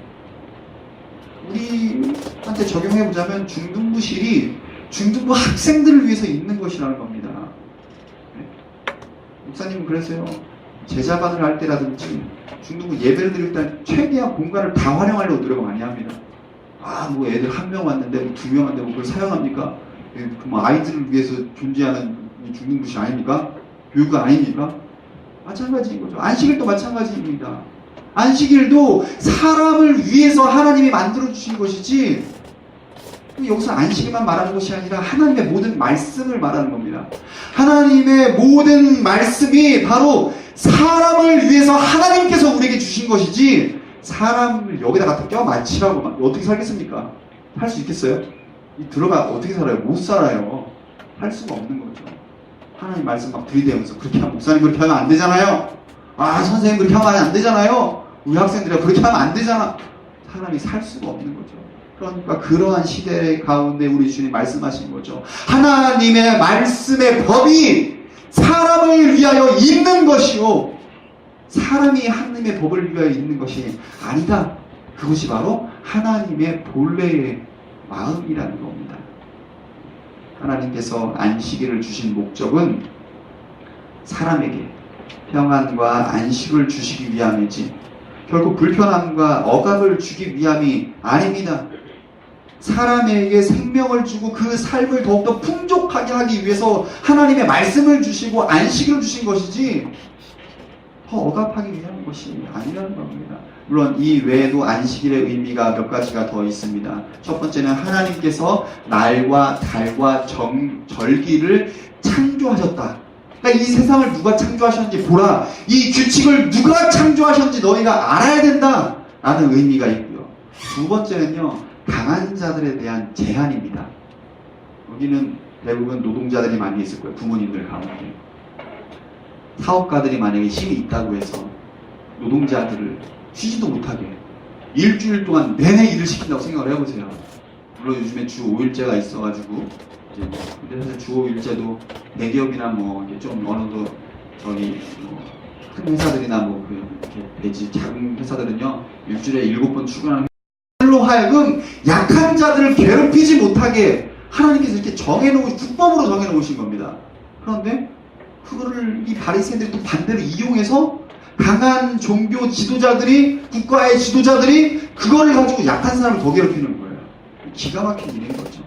S3: 우리한테 적용해보자면 중등부실이 중등부 학생들을 위해서 있는 것이라는 겁니다. 목사님은 그래서요, 제자반을 할 때라든지 중등부 예배를 드릴 때 최대한 공간을 다 활용하려고 노력을 많이 합니다. 뭐 애들 한 명 왔는데 뭐 두 명 왔는데 뭐 그걸 사용합니까? 뭐 아이들을 위해서 존재하는 중등부실 아닙니까? 교육은 아닙니까? 마찬가지인 거죠. 안식일도 마찬가지입니다. 안식일도 사람을 위해서 하나님이 만들어주신 것이지, 여기서 안식일만 말하는 것이 아니라 하나님의 모든 말씀을 말하는 겁니다. 하나님의 모든 말씀이 바로 사람을 위해서 하나님께서 우리에게 주신 것이지, 사람을 여기다 갖다 껴 맞추라고 어떻게 살겠습니까? 할 수 있겠어요? 들어가 어떻게 살아요? 못 살아요. 할 수가 없는 거죠. 하나님 말씀 막 들이대면서 그렇게 하면, 목사님 그렇게 하면 안 되잖아요. 선생님 그렇게 하면 안 되잖아요. 우리 학생들이 그렇게 하면 안 되잖아. 사람이 살 수가 없는 거죠. 그러니까 그러한 시대 가운데 우리 주님 말씀하신 거죠. 하나님의 말씀의 법이 사람을 위하여 있는 것이요 사람이 하나님의 법을 위하여 있는 것이 아니다. 그것이 바로 하나님의 본래의 마음이라는 겁니다. 하나님께서 안식일을 주신 목적은 사람에게 평안과 안식을 주시기 위함이지 결국 불편함과 억압을 주기 위함이 아닙니다. 사람에게 생명을 주고 그 삶을 더욱더 풍족하게 하기 위해서 하나님의 말씀을 주시고 안식을 주신 것이지 더 억압하기 위한 것이 아니라는 겁니다. 물론 이 외에도 안식일의 의미가 몇 가지가 더 있습니다. 첫 번째는 하나님께서 날과 달과 절기를 창조하셨다. 그러니까 이 세상을 누가 창조하셨는지 보라. 이 규칙을 누가 창조하셨는지 너희가 알아야 된다 라는 의미가 있고요. 두 번째는요, 강한 자들에 대한 제한입니다. 여기는 대부분 노동자들이 많이 있을 거예요. 부모님들 가운데. 사업가들이 만약에 힘이 있다고 해서 노동자들을 쉬지도 못하게 일주일 동안 내내 일을 시킨다고 생각을 해보세요. 물론 요즘에 주 5일제가 있어가지고 이제 근데 사실 주 5일제도 대기업이나 뭐 좀 어느 정도 큰 회사들이나 뭐 이렇게 되지 작은 회사들은요 일주일에 7번 출근하는 로 하여금 약한 자들을 괴롭히지 못하게 하나님께서 이렇게 국법으로 정해놓으신 겁니다. 그런데 그거를 이 바리새인들이 또 반대로 이용해서 강한 종교 지도자들이, 국가의 지도자들이 그거를 가지고 약한 사람을 더 괴롭히는 거예요. 기가 막힌 일인 거죠.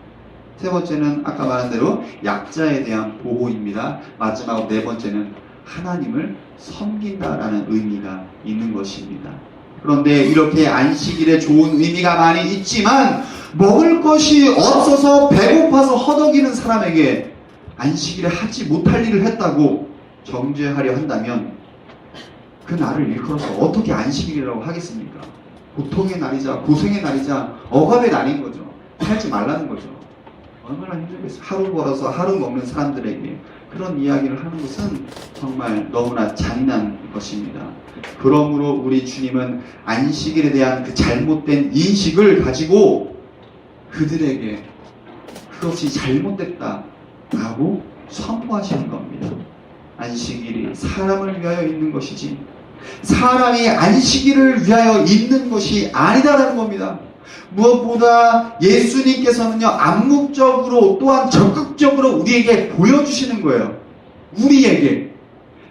S3: 세 번째는 아까 말한 대로 약자에 대한 보호입니다. 마지막으로 네 번째는 하나님을 섬긴다라는 의미가 있는 것입니다. 그런데 이렇게 안식일에 좋은 의미가 많이 있지만 먹을 것이 없어서 배고파서 허덕이는 사람에게 안식일에 하지 못할 일을 했다고 정죄하려 한다면 그 날을 일컬어서 어떻게 안식일이라고 하겠습니까? 고통의 날이자 고생의 날이자 억압의 날인 거죠. 살지 말라는 거죠. 얼마나 힘들겠어요. 하루 벌어서 하루 먹는 사람들에게 그런 이야기를 하는 것은 정말 너무나 잔인한 것입니다. 그러므로 우리 주님은 안식일에 대한 그 잘못된 인식을 가지고 그들에게 그것이 잘못됐다라고 선포하시는 겁니다. 안식일이 사람을 위하여 있는 것이지 사람이 안식일을 위하여 있는 것이 아니다라는 겁니다. 무엇보다 예수님께서는요, 암묵적으로 또한 적극적으로 우리에게 보여주시는 거예요. 우리에게.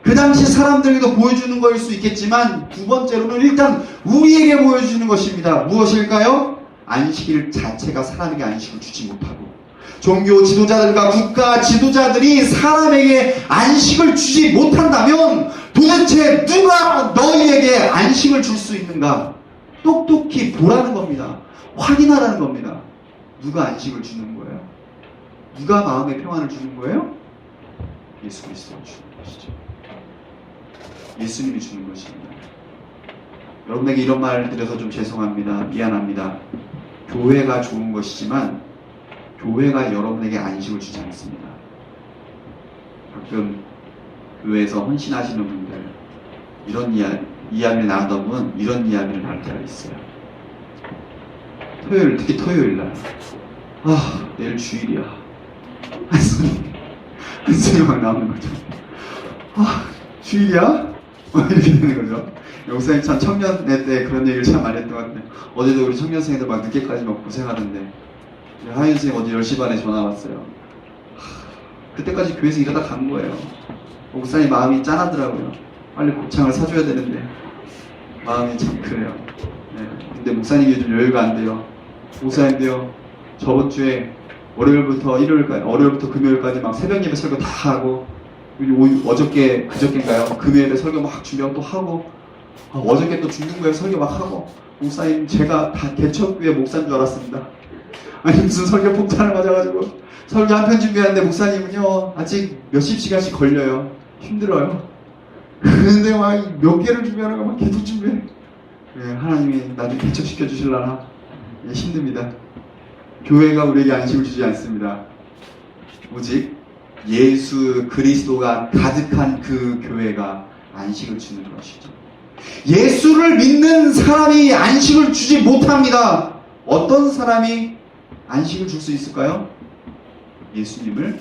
S3: 그 당시 사람들에게도 보여주는 거일 수 있겠지만 두 번째로는 일단 우리에게 보여주는 것입니다. 무엇일까요? 안식일 자체가 사람에게 안식을 주지 못하고 종교 지도자들과 국가 지도자들이 사람에게 안식을 주지 못한다면 도대체 누가 너희에게 안식을 줄 수 있는가? 똑똑히 보라는 겁니다. 확인하라는 겁니다. 누가 안식을 주는 거예요? 누가 마음의 평안을 주는 거예요? 예수 그리스도가 주는 것이죠. 예수님이 주는 것입니다. 여러분에게 이런 말 드려서 좀 죄송합니다. 미안합니다. 교회가 좋은 것이지만 교회가 여러분에게 안식을 주지 않습니다. 가끔 교회에서 헌신하시는 분들 이런 이야기를 나누다 보면 이런 이야기를 나눌 때가 있어요. 토요일, 특히 토요일날 내일 주일이야. 한숨이 막 나오는 거죠. 주일이야? 이렇게 되는 거죠. 목사님 참 청년회 때 그런 얘기를 참 많이 했던 것 같아요. 어제도 우리 청년생들 막 늦게까지 막 고생하던데 하윤 선생님 어제 10시 반에 전화 왔어요. 그때까지 교회에서 일하다 간 거예요. 목사님 마음이 짠하더라고요. 빨리 곱창을 사줘야 되는데 마음이 참 그래요. 네. 근데 목사님이 요즘 여유가 안 돼요. 목사님도요, 저번 주에 월요일부터 금요일까지 막 새벽 예배 설교 다 하고 그저께인가요? 금요일에 설교 막 준비하고 또 하고 어저께 또 중등부에 설교 막 하고 목사님 제가 다 개척교회 목사인 줄 알았습니다. 아니 무슨 설교 폭탄을 맞아가지고 설교 한 편 준비하는데 목사님은요 아직 몇십 시간씩 걸려요. 힘들어요. 그런데 막 몇 개를 준비하는 거 막 계속 준비해. 네, 하나님이 나도 개척시켜 주실라나? 네, 힘듭니다. 교회가 우리에게 안식을 주지 않습니다. 오직 예수 그리스도가 가득한 그 교회가 안식을 주는 것이죠. 예수를 믿는 사람이 안식을 주지 못합니다. 어떤 사람이 안식을 줄 수 있을까요? 예수님을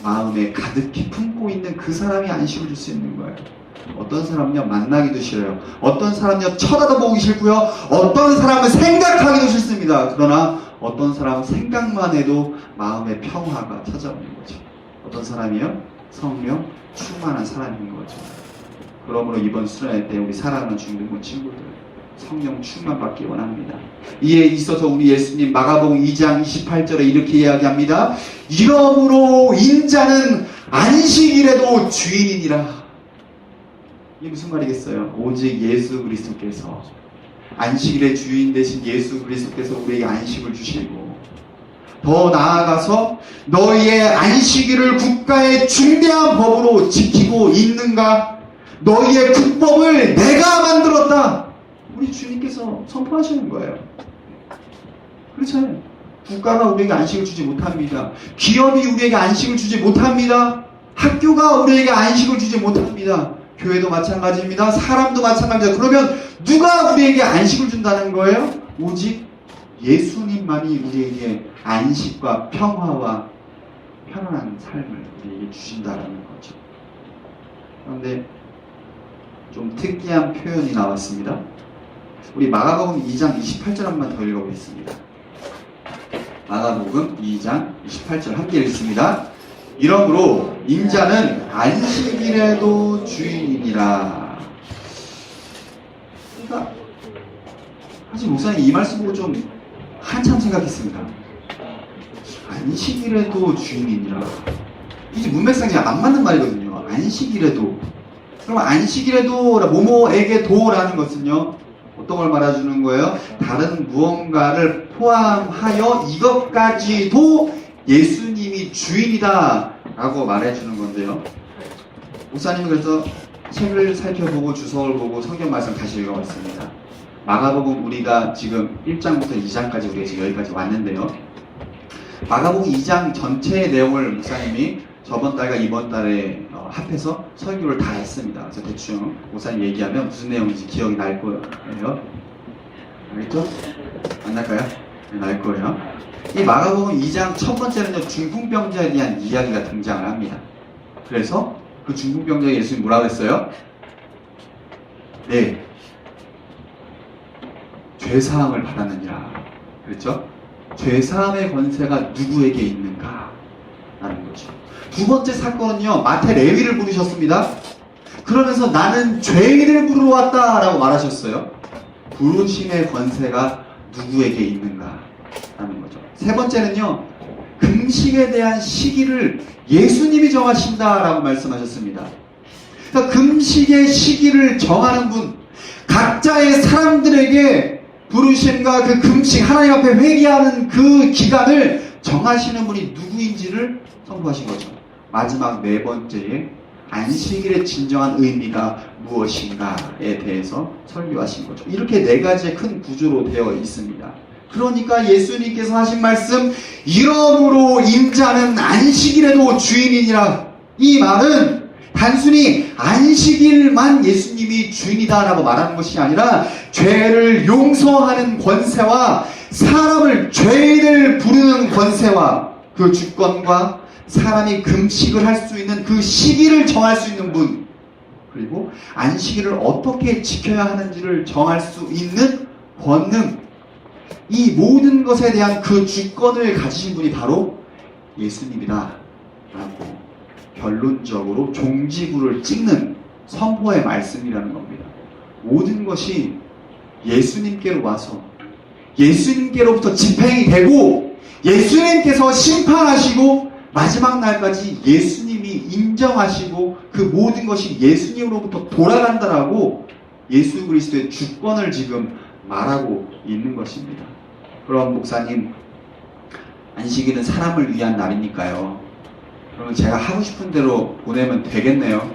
S3: 마음에 가득히 품고 있는 그 사람이 안식을 줄 수 있는 거예요. 어떤 사람은요 만나기도 싫어요. 어떤 사람은요 쳐다도 보기 싫고요. 어떤 사람은 생각하기도 싫습니다. 그러나 어떤 사람은 생각만 해도 마음의 평화가 찾아오는 거죠. 어떤 사람이요? 성령 충만한 사람인 거죠. 그러므로 이번 수련회 때 우리 사랑하는 중등부 친구들 성령 충만 받기 원합니다. 이에 있어서 우리 예수님 마가복음 2장 28절에 이렇게 이야기합니다. 이러므로 인자는 안식일에도 주인이니라. 이게 무슨 말이겠어요? 오직 예수 그리스도께서 안식일의 주인 되신 예수 그리스도께서 우리에게 안식을 주시고 더 나아가서 너희의 안식일을 국가의 중대한 법으로 지키고 있는가? 너희의 국법을 내가 만들었다. 우리 주님께서 선포하시는 거예요. 그렇잖아요. 국가가 우리에게 안식을 주지 못합니다. 기업이 우리에게 안식을 주지 못합니다. 학교가 우리에게 안식을 주지 못합니다. 교회도 마찬가지입니다. 사람도 마찬가지입니다. 그러면 누가 우리에게 안식을 준다는 거예요? 오직 예수님만이 우리에게 안식과 평화와 편안한 삶을 우리에게 주신다는 거죠. 그런데 좀 특이한 표현이 나왔습니다. 우리 마가복음 2장 28절 한번 더 읽어보겠습니다. 마가복음 2장 28절 함께 읽습니다. 이러므로 인자는 안식일에도 주인이니라. 그러니까 사실 목사님 이 말씀 보고 좀 한참 생각했습니다. 안식일에도 주인이니라. 이게 문맥상이 안 맞는 말이거든요. 안식일에도. 그럼 안식일에도 모모에게 도라는 것은요. 어떤 걸 말해주는 거예요? 다른 무언가를 포함하여 이것까지도 예수님이 주인이다 라고 말해주는 건데요. 목사님은 그래서 책을 살펴보고 주석을 보고 성경 말씀 다시 읽어봤습니다. 마가복음 우리가 지금 1장부터 2장까지 우리가 지금 여기까지 왔는데요. 마가복음 2장 전체의 내용을 목사님이 저번 달과 이번 달에 합해서 설교를 다 했습니다. 그래서 대충 목사님 얘기하면 무슨 내용인지 기억이 날 거예요. 알겠죠? 안 날까요? 네, 날 거예요. 이 마가복음 2장 첫 번째는요, 중풍병자에 대한 이야기가 등장을 합니다. 그래서 그 중풍병자에 예수님이 뭐라고 했어요? 네, 죄사함을 받았느니라. 그랬죠? 죄사함의 권세가 누구에게 있는가? 라는 거죠. 두 번째 사건은요, 마태 레위를 부르셨습니다. 그러면서 나는 죄인을 부르러 왔다 라고 말하셨어요. 부르심의 권세가 누구에게 있는가? 라는 거죠. 세 번째는요, 금식에 대한 시기를 예수님이 정하신다 라고 말씀하셨습니다. 그러니까 금식의 시기를 정하는 분, 각자의 사람들에게 부르심과 그 금식, 하나님 앞에 회개하는 그 기간을 정하시는 분이 누구인지를 선포하신 거죠. 마지막 네 번째에 안식일의 진정한 의미가 무엇인가에 대해서 설교하신 거죠. 이렇게 네 가지의 큰 구조로 되어 있습니다. 그러니까 예수님께서 하신 말씀, 이러므로 인자는 안식일에도 주인이니라. 이 말은 단순히 안식일만 예수님이 주인이다라고 말하는 것이 아니라 죄를 용서하는 권세와 사람을 죄인을 부르는 권세와 그 주권과 사람이 금식을 할 수 있는 그 시기를 정할 수 있는 분, 그리고 안식일을 어떻게 지켜야 하는지를 정할 수 있는 권능, 이 모든 것에 대한 그 주권을 가지신 분이 바로 예수님이다 라고 결론적으로 종지부를 찍는 선포의 말씀이라는 겁니다. 모든 것이 예수님께로 와서 예수님께로부터 집행이 되고 예수님께서 심판하시고 마지막 날까지 예수님이 인정하시고 그 모든 것이 예수님으로부터 돌아간다라고 예수 그리스도의 주권을 지금 말하고 있는 것입니다. 그럼 목사님, 안식일은 사람을 위한 날이니까요. 그러면 제가 하고 싶은 대로 보내면 되겠네요.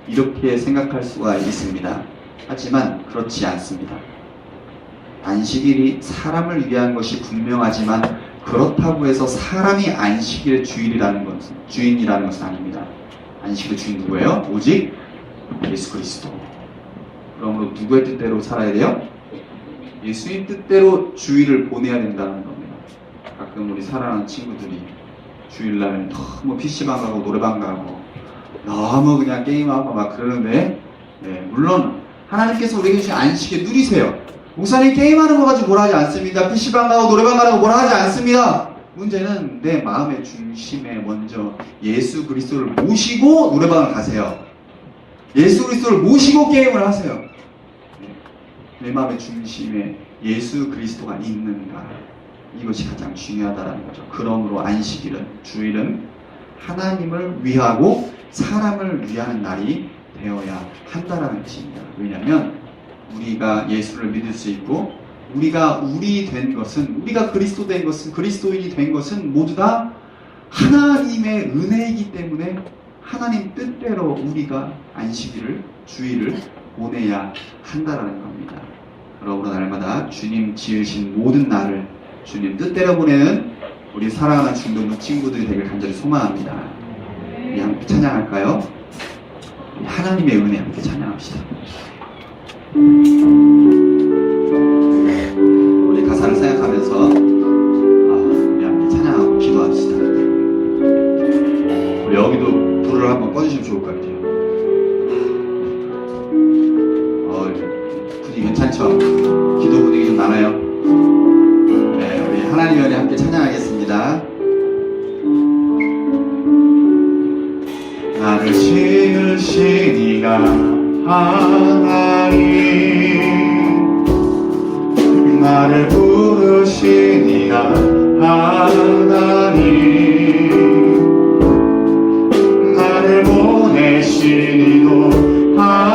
S3: 이렇게 생각할 수가 있습니다. 하지만 그렇지 않습니다. 안식일이 사람을 위한 것이 분명하지만 그렇다고 해서 사람이 안식일의 주인이라는 것은 아닙니다. 안식일의 주인 누구예요? 오직 예수 그리스도. 그러므로 누구의 뜻대로 살아야 돼요? 예수님 뜻대로 주일을 보내야 된다는 겁니다. 가끔 우리 사랑하는 친구들이 주일날 너무 PC방 가고 노래방 가고 너무 그냥 게임하고 막 그러는데, 물론 하나님께서 우리에게 주신 안식에 누리세요. 목사님 게임하는 거 가지고 뭐라 하지 않습니다. PC방 가고 노래방 가는 거 뭐라 하지 않습니다. 문제는 내 마음의 중심에 먼저 예수 그리스도를 모시고 노래방을 가세요. 예수 그리스도를 모시고 게임을 하세요. 내 마음의 중심에 예수 그리스도가 있는가, 이것이 가장 중요하다는 거죠. 그러므로 안식일은, 주일은 하나님을 위하고 사람을 위하는 날이 되어야 한다는 것입니다. 왜냐하면 우리가 예수를 믿을 수 있고 우리가 된 것은, 우리가 그리스도 된 것은, 그리스도인이 된 것은 모두 다 하나님의 은혜이기 때문에 하나님 뜻대로 우리가 안식일을, 주일을 보내야 한다는 겁니다. 그러므로 날마다 주님 지으신 모든 날을 주님 뜻대로 보내는 우리 사랑하는 중동부 친구들이 되길 간절히 소망합니다. 우리 함께 찬양할까요? 우리 하나님의 은혜 함께 찬양합시다. 우리 가사를 생각하면서 우리 함께 찬양하고 기도합시다. 우리 여기도 불을 한번 꺼주시면 좋을 것 같아요. 분위기 괜찮죠? 기도 분위기 좀 나나요? 네, 우리 하나님의 은혜 함께 찬양하겠습니다. 나를 지으신 이가 하나님, 나를 부르신 이가 하나님, 나를 보내신 이도 하나님,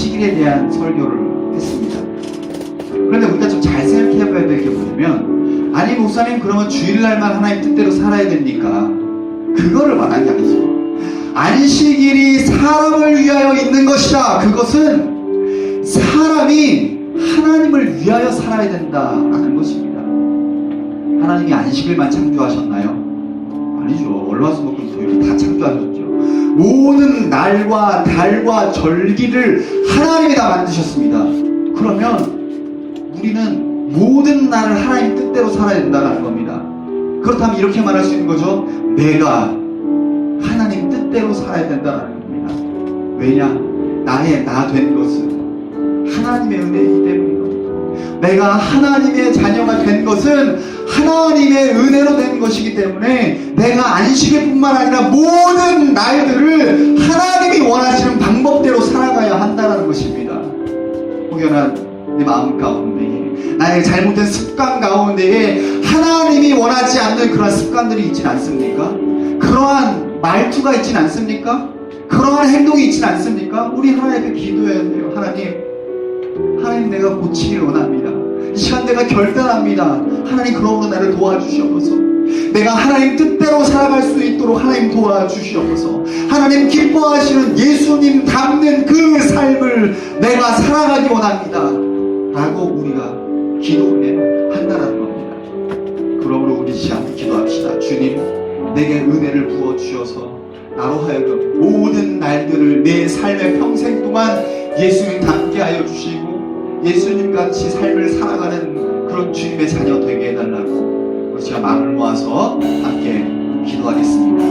S3: 안식일에 대한 설교를 했습니다. 그런데 우리가 좀 잘 생각해봐야 될 게 뭐냐면, 아니 목사님 그러면 주일날만 하나님 뜻대로 살아야 됩니까? 그거를 말한 게 아니죠. 안식일이 사람을 위하여 있는 것이다. 그것은 사람이 하나님을 위하여 살아야 된다라는 것입니다. 하나님이 안식일만 창조하셨나요? 아니죠. 월화수목금토일 다 창조하셨죠. 모든 날과 달과 절기를 하나님이 다 만드셨습니다. 그러면 우리는 모든 날을 하나님 뜻대로 살아야 된다는 겁니다. 그렇다면 이렇게 말할 수 있는 거죠. 내가 하나님 뜻대로 살아야 된다는 겁니다. 왜냐? 나의 나 된 것은 하나님의 은혜이기 때문입니다. 내가 하나님의 자녀가 된 것은 하나님의 은혜로 된 것이기 때문에 내가 안식일 뿐만 아니라 모든 날들을 하나님이 원하시는 방법대로 살아가야 한다는 것입니다. 혹여나 내 마음 가운데 나의 잘못된 습관 가운데에 하나님이 원하지 않는 그러한 습관들이 있진 않습니까? 그러한 말투가 있진 않습니까? 그러한 행동이 있진 않습니까? 우리 하나님께 기도해야 돼요. 하나님 내가 고치기를 원합니다. 이 시간 내가 결단합니다. 하나님 그러므로 나를 도와주시옵소서. 내가 하나님 뜻대로 살아갈 수 있도록 하나님 도와주시옵소서. 하나님 기뻐하시는 예수님 닮는 그 삶을 내가 살아가기 원합니다 라고 우리가 기도를 한다는 겁니다. 그러므로 우리 시간 기도합시다. 주님 내게 은혜를 부어주셔서 나로 하여금 모든 날들을 내 삶의 평생 동안 예수님 닮게 하여 주시고 예수님 같이 삶을 살아가는 그런 주님의 자녀 되게 해달라고 우리 제가 마음을 모아서 함께 기도하겠습니다.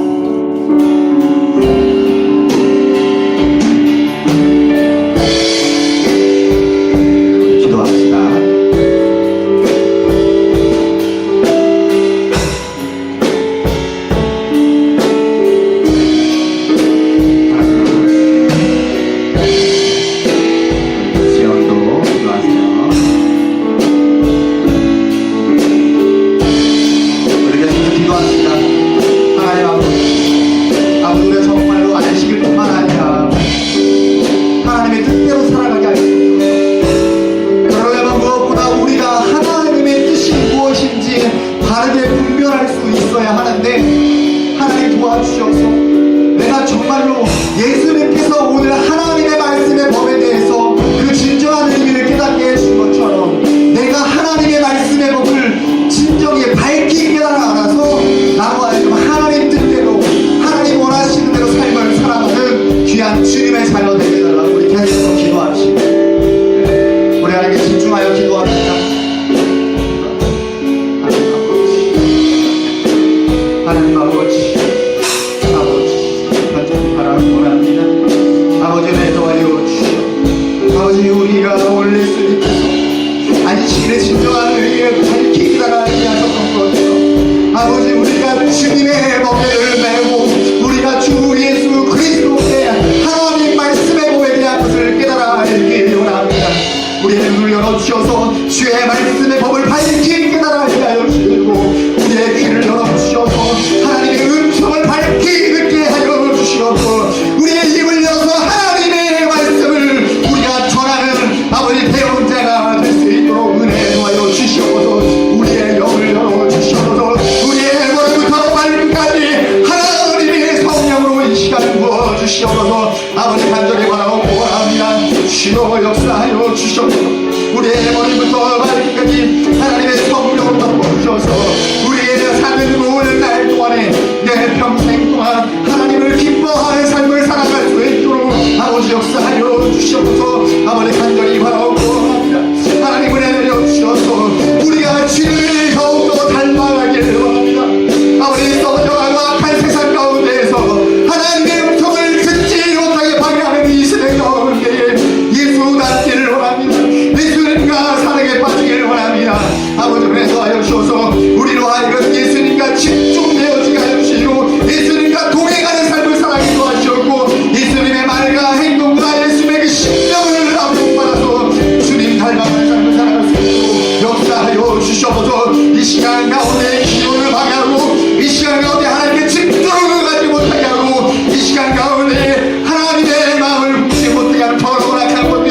S4: 시간 가운데 하나님의 마음을 묻지 못하게 하는 더러운 악한 것들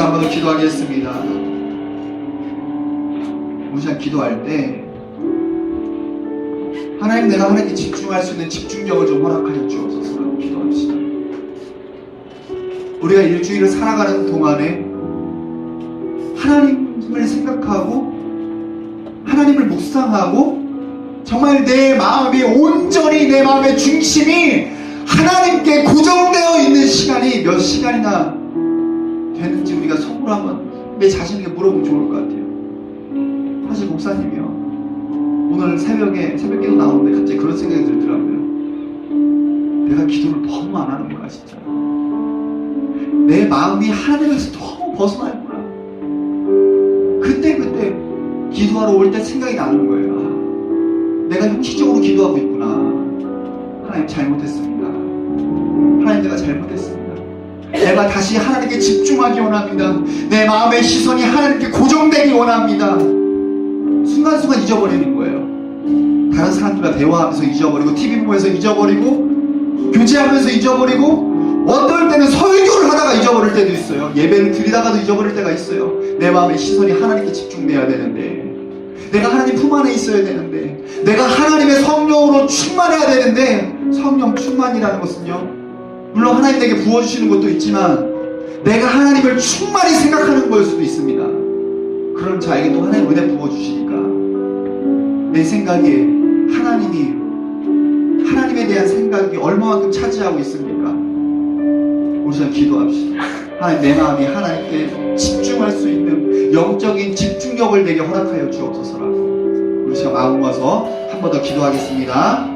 S3: 시간 한 번 더 기도하겠습니다. 우리 시간 기도할 때 하나님, 내가 하나님께 집중할 수 있는 집중력을 좀 허락하여 주옵소서라고 기도합시다. 우리가 일주일을 살아가는 동안에 하나님을 생각하고 하나님을 묵상하고 정말 내 마음이 온전히, 내 마음의 중심이 하나님께 고정되어 있는 시간이 몇 시간이나 되는지 우리가 속으로 한번 내 자신에게 물어보면 좋을 것 같아요. 사실 목사님이요, 오늘 새벽기도 나오는데 갑자기 그런 생각이 들더라고요. 내가 기도를 너무 안 하는구나, 진짜. 내 마음이 하나님에서 너무 벗어나 있구나. 그때 기도하러 올 때 생각이 나는 거예요. 아, 내가 형식적으로 기도하고 있구나. 하나님 잘못했습니다. 하나님, 내가 잘못했습니다. 내가 다시 하나님께 집중하기 원합니다. 내 마음의 시선이 하나님께 고정되기 원합니다. 순간순간 잊어버리는 거예요. 다른 사람들과 대화하면서 잊어버리고, TV 보면서 잊어버리고, 교제하면서 잊어버리고, 어떨 때는 설교를 하다가 잊어버릴 때도 있어요. 예배를 드리다가도 잊어버릴 때가 있어요. 내 마음의 시선이 하나님께 집중돼야 되는데, 내가 하나님 품 안에 있어야 되는데, 내가 하나님의 성령으로 충만해야 되는데, 성령 충만이라는 것은요, 물론 하나님 내게 부어주시는 것도 있지만 내가 하나님을 충만히 생각하는 걸 수도 있습니다. 그런 자에게 또 하나님 은혜 부어주시니까 내 생각에 하나님에 대한 생각이 얼마만큼 차지하고 있습니까? 우리 시간 기도합시다. 하나님, 내 마음이 하나님께 집중할 수 있는 영적인 집중력을 내게 허락하여 주옵소서라고 우리 시간 마음 모아서 한 번 더 기도하겠습니다.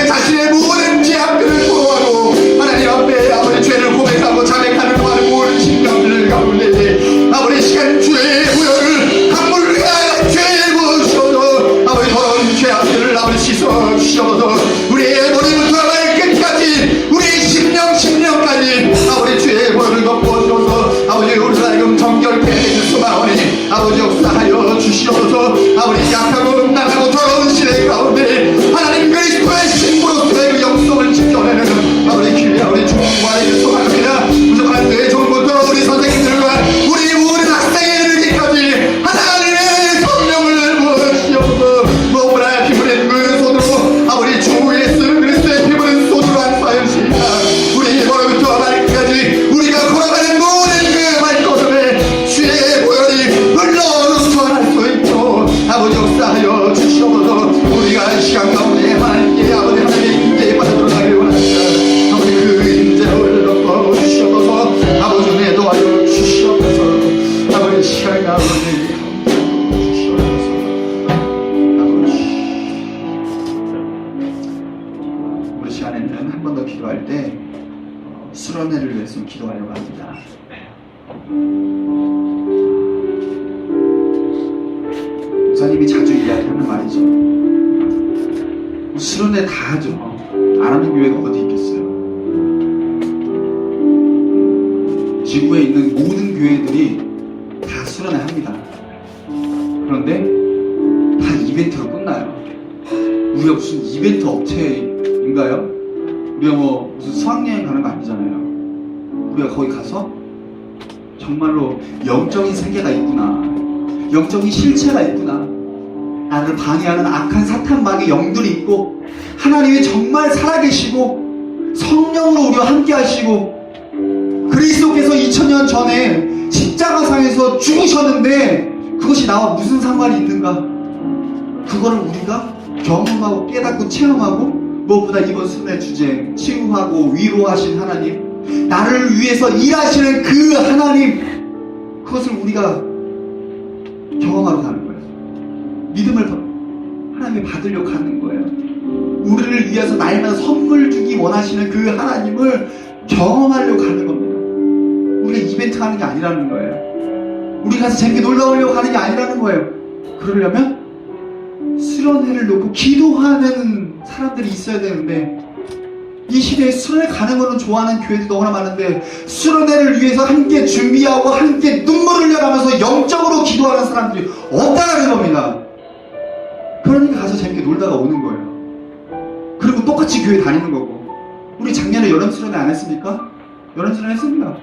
S4: 자신의 모든 죄악들을 고하고 하나님 앞에 아버지 죄를 고백하고 자백하는
S3: 시간에는 한 번 더 기도할 때 수련회를 위해서 기도하려고 합니다. 목사님이 자주 이야기하는 말이죠. 수련회 다 하죠. 안 하는 교회가 어디 있겠어요. 지구에 있는 모든 교회들이 다 수련회 합니다. 그런데 다 이벤트로 끝나요. 우리가 무슨 이벤트 업체인가요? 우리가 뭐 무슨 수학여행 가는 거 아니잖아요. 우리가 거기 가서 정말로 영적인 세계가 있구나, 영적인 실체가 있구나, 나를 방해하는 악한 사탄마귀 영들이 있고 하나님이 정말 살아계시고 성령으로 우리와 함께 하시고 그리스도께서 2000년 전에 십자가상에서 죽으셨는데 그것이 나와 무슨 상관이 있는가? 그거를 우리가 경험하고 깨닫고 체험하고, 무엇보다 이번 수련회 주제 치유하고 위로하신 하나님, 나를 위해서 일하시는 그 하나님, 그것을 우리가 경험하러 가는 거예요. 믿음을 하나님이 받으려고 하는 거예요. 우리를 위해서 날마다 선물 주기 원하시는 그 하나님을 경험하려고 하는 겁니다. 우리가 이벤트 하는 게 아니라는 거예요. 우리 가서 재밌게 놀다 오려고 하는 게 아니라는 거예요. 그러려면 수련회를 놓고 기도하는 사람들이 있어야 되는데, 이 시대에 수련회 가는 거는 좋아하는 교회들이 너무나 많은데 수련회를 위해서 함께 준비하고 함께 눈물을 흘려가면서 영적으로 기도하는 사람들이 없다는 겁니다. 그러니까 가서 재밌게 놀다가 오는 거예요. 그리고 똑같이 교회 다니는 거고. 우리 작년에 여름 수련회 안 했습니까? 여름 수련회 했습니다.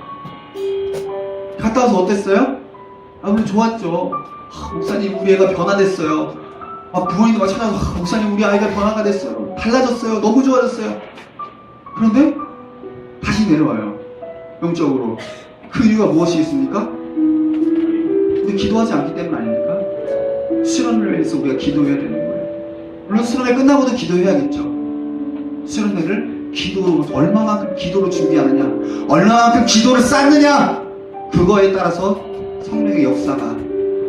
S3: 갔다 와서 어땠어요? 우리 좋았죠. 목사님 우리 애가 변화됐어요. 부모님도 막 찾아서 목사님 우리 아이가 변화가 됐어요. 달라졌어요. 너무 좋아졌어요. 그런데 다시 내려와요. 영적으로. 그 이유가 무엇이겠습니까? 우리 기도하지 않기 때문 아닙니까? 수련회를 위해서 우리가 기도해야 되는 거예요. 물론 수련회 끝나고도 기도해야겠죠. 수련회를 기도로, 얼마만큼 기도로 준비하느냐, 얼마만큼 기도를 쌓느냐, 그거에 따라서 성령의 역사가,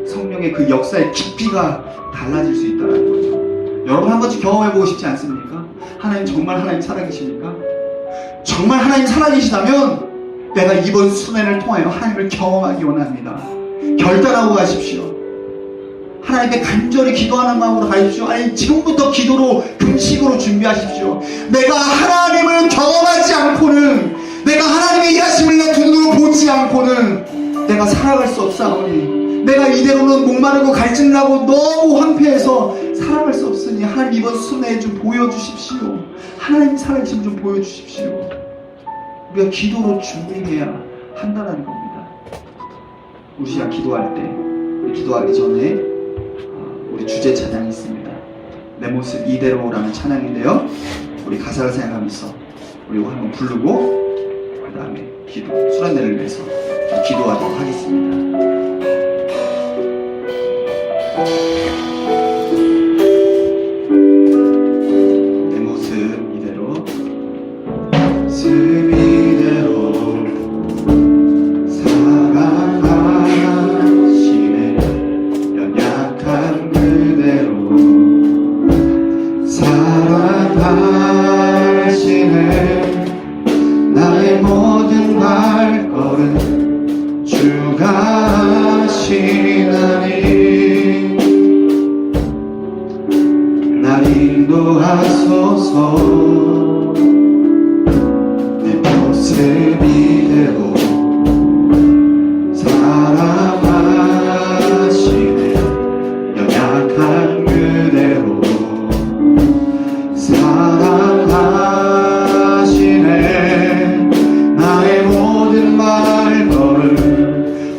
S3: 성령의 그 역사의 깊이가 달라질 수 있다는 거죠. 여러분 한 번쯤 경험해보고 싶지 않습니까? 하나님 정말 하나님 살아계십니까? 정말 하나님 살아계시다면 내가 이번 수련회를 통하여 하나님을 경험하기 원합니다. 결단하고 가십시오. 하나님께 간절히 기도하는 마음으로 가십시오. 아니 지금부터 기도로 금식으로 준비하십시오. 내가 하나님을 경험하지 않고는, 내가 하나님의 일하심을 내 두 눈으로 보지 않고는 내가 살아갈 수 없사오니, 내가 이대로는 목마르고 갈증나고 너무 황폐해서 살아갈 수 없으니 하나님 이번 수련회에 좀 보여주십시오. 하나님 살아계심 좀 보여주십시오. 우리가 기도로 준비해야 한다는 겁니다. 우리가 기도할 때, 우리 기도하기 전에 우리 주제 찬양이 있습니다. 내 모습 이대로라는 찬양인데요, 우리 가사를 생각하면서 우리 이거 한번 부르고 그 다음에 수련회를 위해서 기도하도록 하겠습니다. 내 모습 이대로, 모습 이대로 사랑하시네. 연약한 그대로 사랑하시네. 나의 모든 발걸음 주가 하시나니 날 인도하소서. 내 모습 이대로 사랑하시네. 연약한 그대로 사랑하시네. 나의 모든 발걸음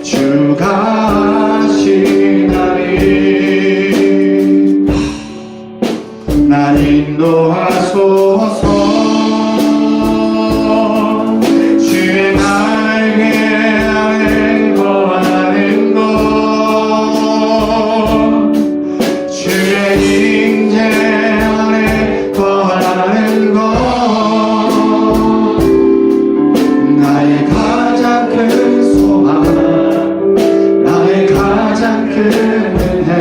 S3: 주가 하시나니 날 인도하소서. 주의 날개 아래 거하는 것, 주의 임재 안에 거하는 것, 나의 가장 큰 소망, 나의 가장 큰 은혜,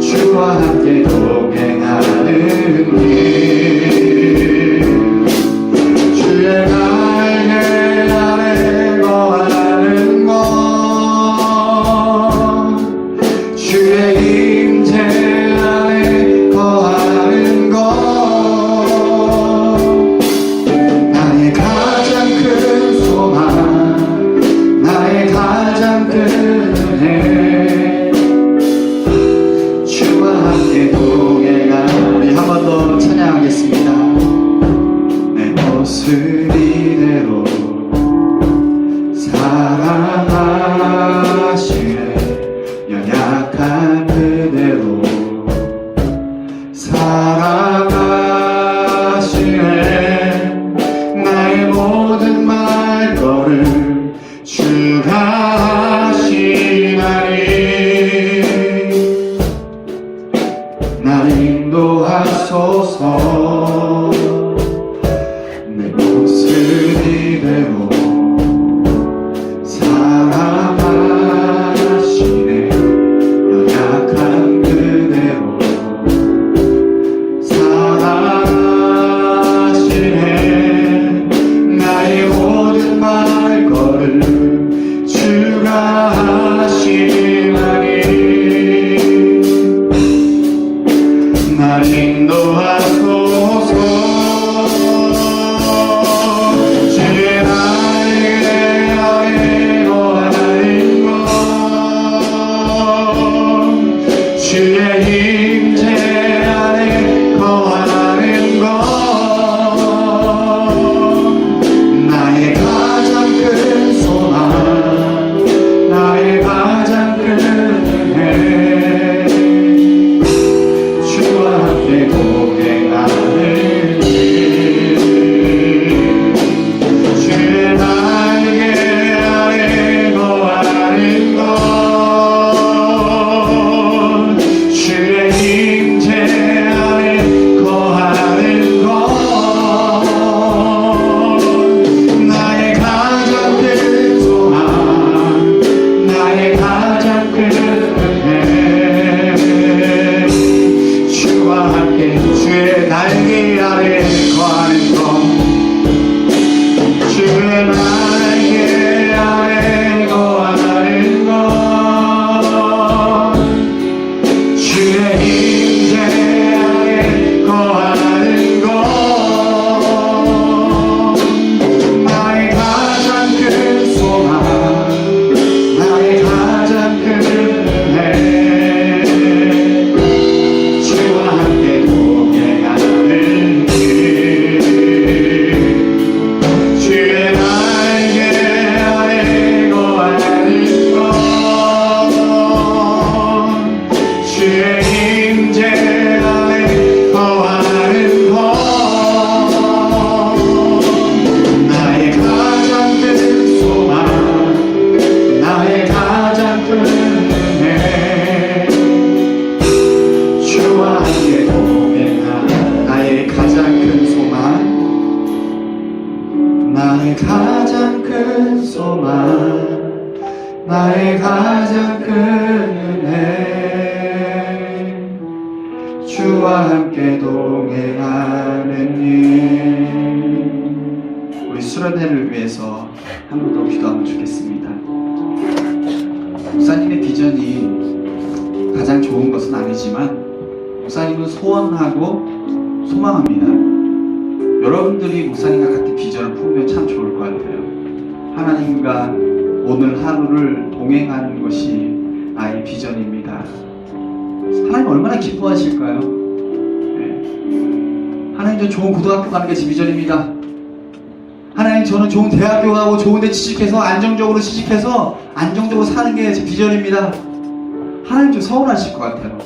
S3: 주와 함께 동행하는 길. 살아가시네. 나의 모든 말걸음 주가 하시나니. 날 인도하소서. 내 모습 이대로 사랑하시네. 연약한 그대로 사랑하시네. 나의 모든 말걸음 주가 하시나니. 날 인도하소서. 주의 나에게 하고 하는 것, 주의 임재 안에 거하는 것, 나의 가장 큰 소망, 나의 가장 큰 은혜, 주와 함께 동행하는 길. 주의 나에게 하고 하는 것, 주의 임재 안에 거하는 것, 나의 가장 큰 소망, 나의 가장 큰 은혜, 주와 함께 주의 날개 아래 거하는 것, 주의 날개 아래 거하는 것, 주의 임재 안에 거하는 것, 나의 가장 큰 소망, 나의 가장 큰 은혜, 주와 함께 동행하는 길. 주의 날개 아래 거하는 것, 주의 임재 안에 거하는 것, 나의 가장 큰 소망, 나의 가장 큰 은혜, 주와 함께 동행하는 나의 가장 큰 소망, 나의 가장 큰 소망, 나의 가장 큰 은혜, 주와 함께 동행하는 일. 우리 수련회를 위해서 한 번 더 기도하면 좋겠습니다. 목사님의 비전이 가장 좋은 것은 아니지만 목사님은 소원하고 소망합니다. 여러분들이 목사님과 같은 비전을 품으면 참 좋을 것 같아요. 하나님과 오늘 하루를 동행하는 것이 나의 비전입니다. 하나님 얼마나 기뻐하실까요? 네. 하나님, 저 좋은 고등학교 가는 게 제 비전입니다. 하나님, 저는 좋은 대학교 가고 좋은 데 취직해서 안정적으로 사는 게 제 비전입니다. 하나님 좀 서운하실 것 같아요.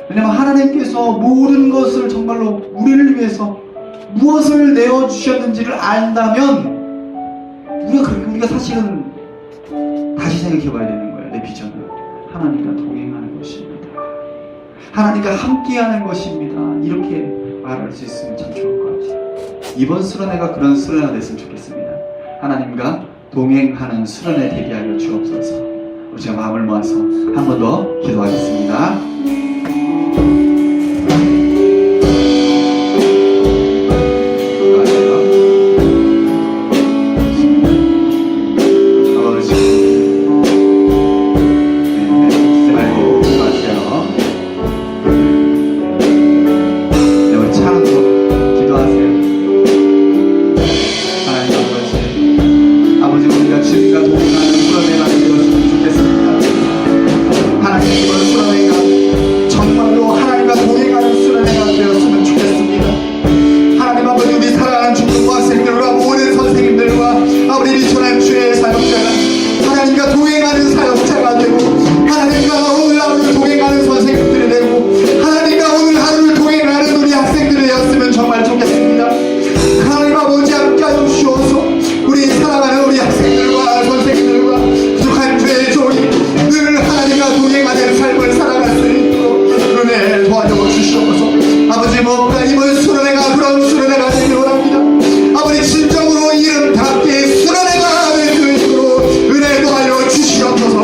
S3: 왜냐면 하나님께서 모든 것을 정말로 우리를 위해서 무엇을 내어주셨는지를 안다면 우리가 사실은 다시 생각해 봐야 되는 거예요. 내 비전은 하나님과 동행하는 것입니다. 하나님과 함께하는 것입니다. 이렇게 말할 수 있으면 참 좋을 것 같아요. 이번 수련회가 그런 수련회가 됐으면 좋겠습니다. 하나님과 동행하는 수련회 되게 하여 주옵소서. 우리 제가 마음을 모아서 한 번 더 기도하겠습니다. 주님과 동행하는 수련회가 되었으면 좋겠습니다. 하나님, 이번 수련회가
S4: 하나님은 수련회가 그런 수련회가 되기를 원합니다. 아버지 진정으로 이름답게 수련회가 될 수 있도록 은혜도 하여 주시옵소서.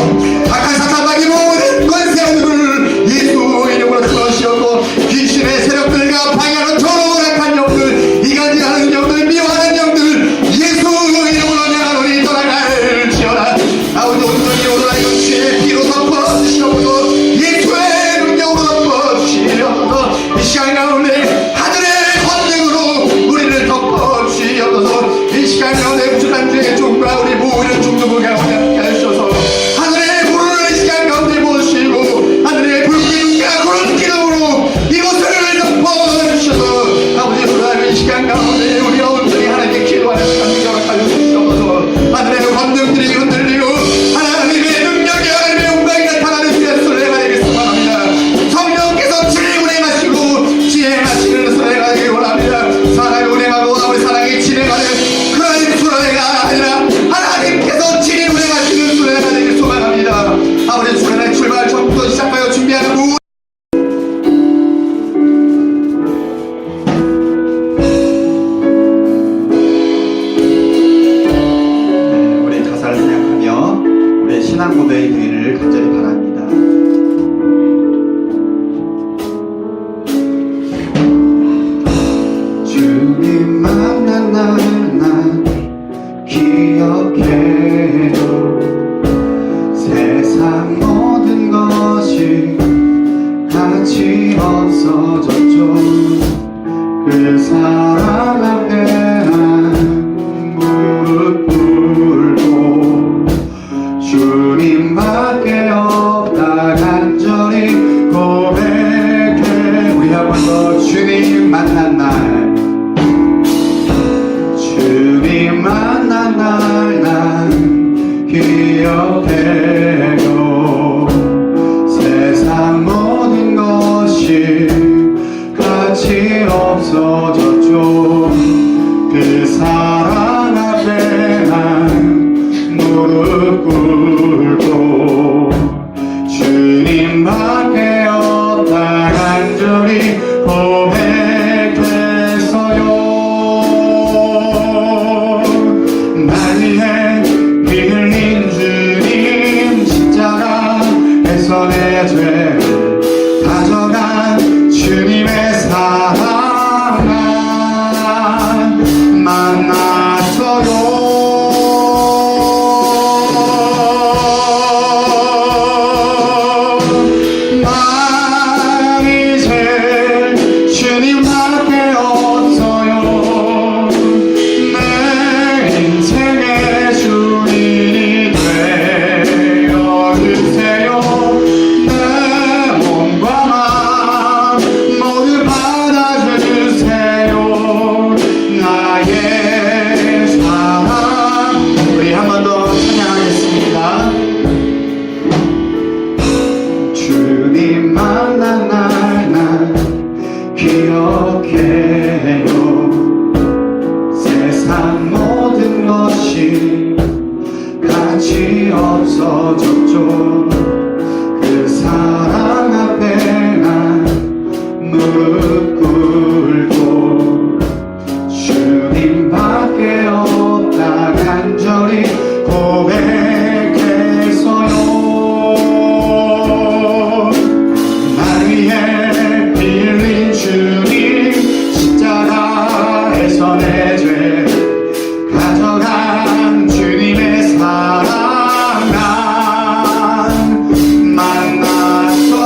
S4: 악한 사탄마귀 모든 권세들을 예수 이름으로 끊으시옵고 귀신의 세력들과 방해하는 더러운 악한 영들 이간질하는 영들 미워하는 영들 예수 이름으로 명하노니 떠나갈지어다. 아버지 온전히 오늘날과 주의 피로 덮어주시옵소서. 예수의 능력으로 덮어주시옵소서. 이 시간 가운데 하늘의 권능으로 우리를 덮어주시옵소서. 이 시간 가운데 부족한 주의 종과 우리 모든 중독을 가운데 함께 하셔서 하늘의 불을 이 시간 가운데 모시고 하늘의 불기둥과 구름 기둥으로 이곳을 덮어주셔서 아버지 오늘 이 시간 가운데 우리가 온전히 하나님께 기도하는 감격을 살려주시옵소서. 하늘의 권능들이 흔들리고 하나님의 능력이 하나님의 영광이 나타나는 주의 수련회가 되길 소망합니다. 성령께서 진리 운행하시고 지혜하시는 수련회가 되길 원합니다. 사랑을 운행하고 아버지 사랑이 진행하는 그런 수련회가 아니라 하나님께서 진리 운행하시는 수련회가 되길 소망합니다. 아버지 수련회 출발 전부터 시작하여 준비하는 모든 우리 가사를 생각하며 우리의 신앙 고백이 되기를 간절히 바랍니다. 주님 만난 날 난 기억해요. 세상 모든 것이 같이 없어졌죠. 그 사랑 앞에 난 무릎 꿇고 주님밖에 없다 간절히 고백해. 우리 한 번 더 주님 만난 날 주님 만난 날 난 기억해요. 세상 모든 것이 같이 없어졌죠. 그 사랑 앞에 난 무릎 꿇고 주님밖에 없다 간절히 고백했어요. 날 위해 피 흘린 주님 십자가에서 내 죄를 가져간 주님의 사랑 난 만났어요. 난 이제 주님밖에 없어요. 내 인생의 주인이 되어주세요. 내 몸과 마음 모두 받아주세요. 나의 사랑. 우리 한 번 더 찬양하겠습니다. 주님 만난 날 난 기억해요. 세상 모든 것이 같이 없어졌죠. 그 사랑 앞에 난 무릎 꿇고 주님밖에 없다 간절히 고백했어요. 날 위해 피 흘린 주님 십자가에서 내 죄 가져간 주님의 사랑 난 만났어요.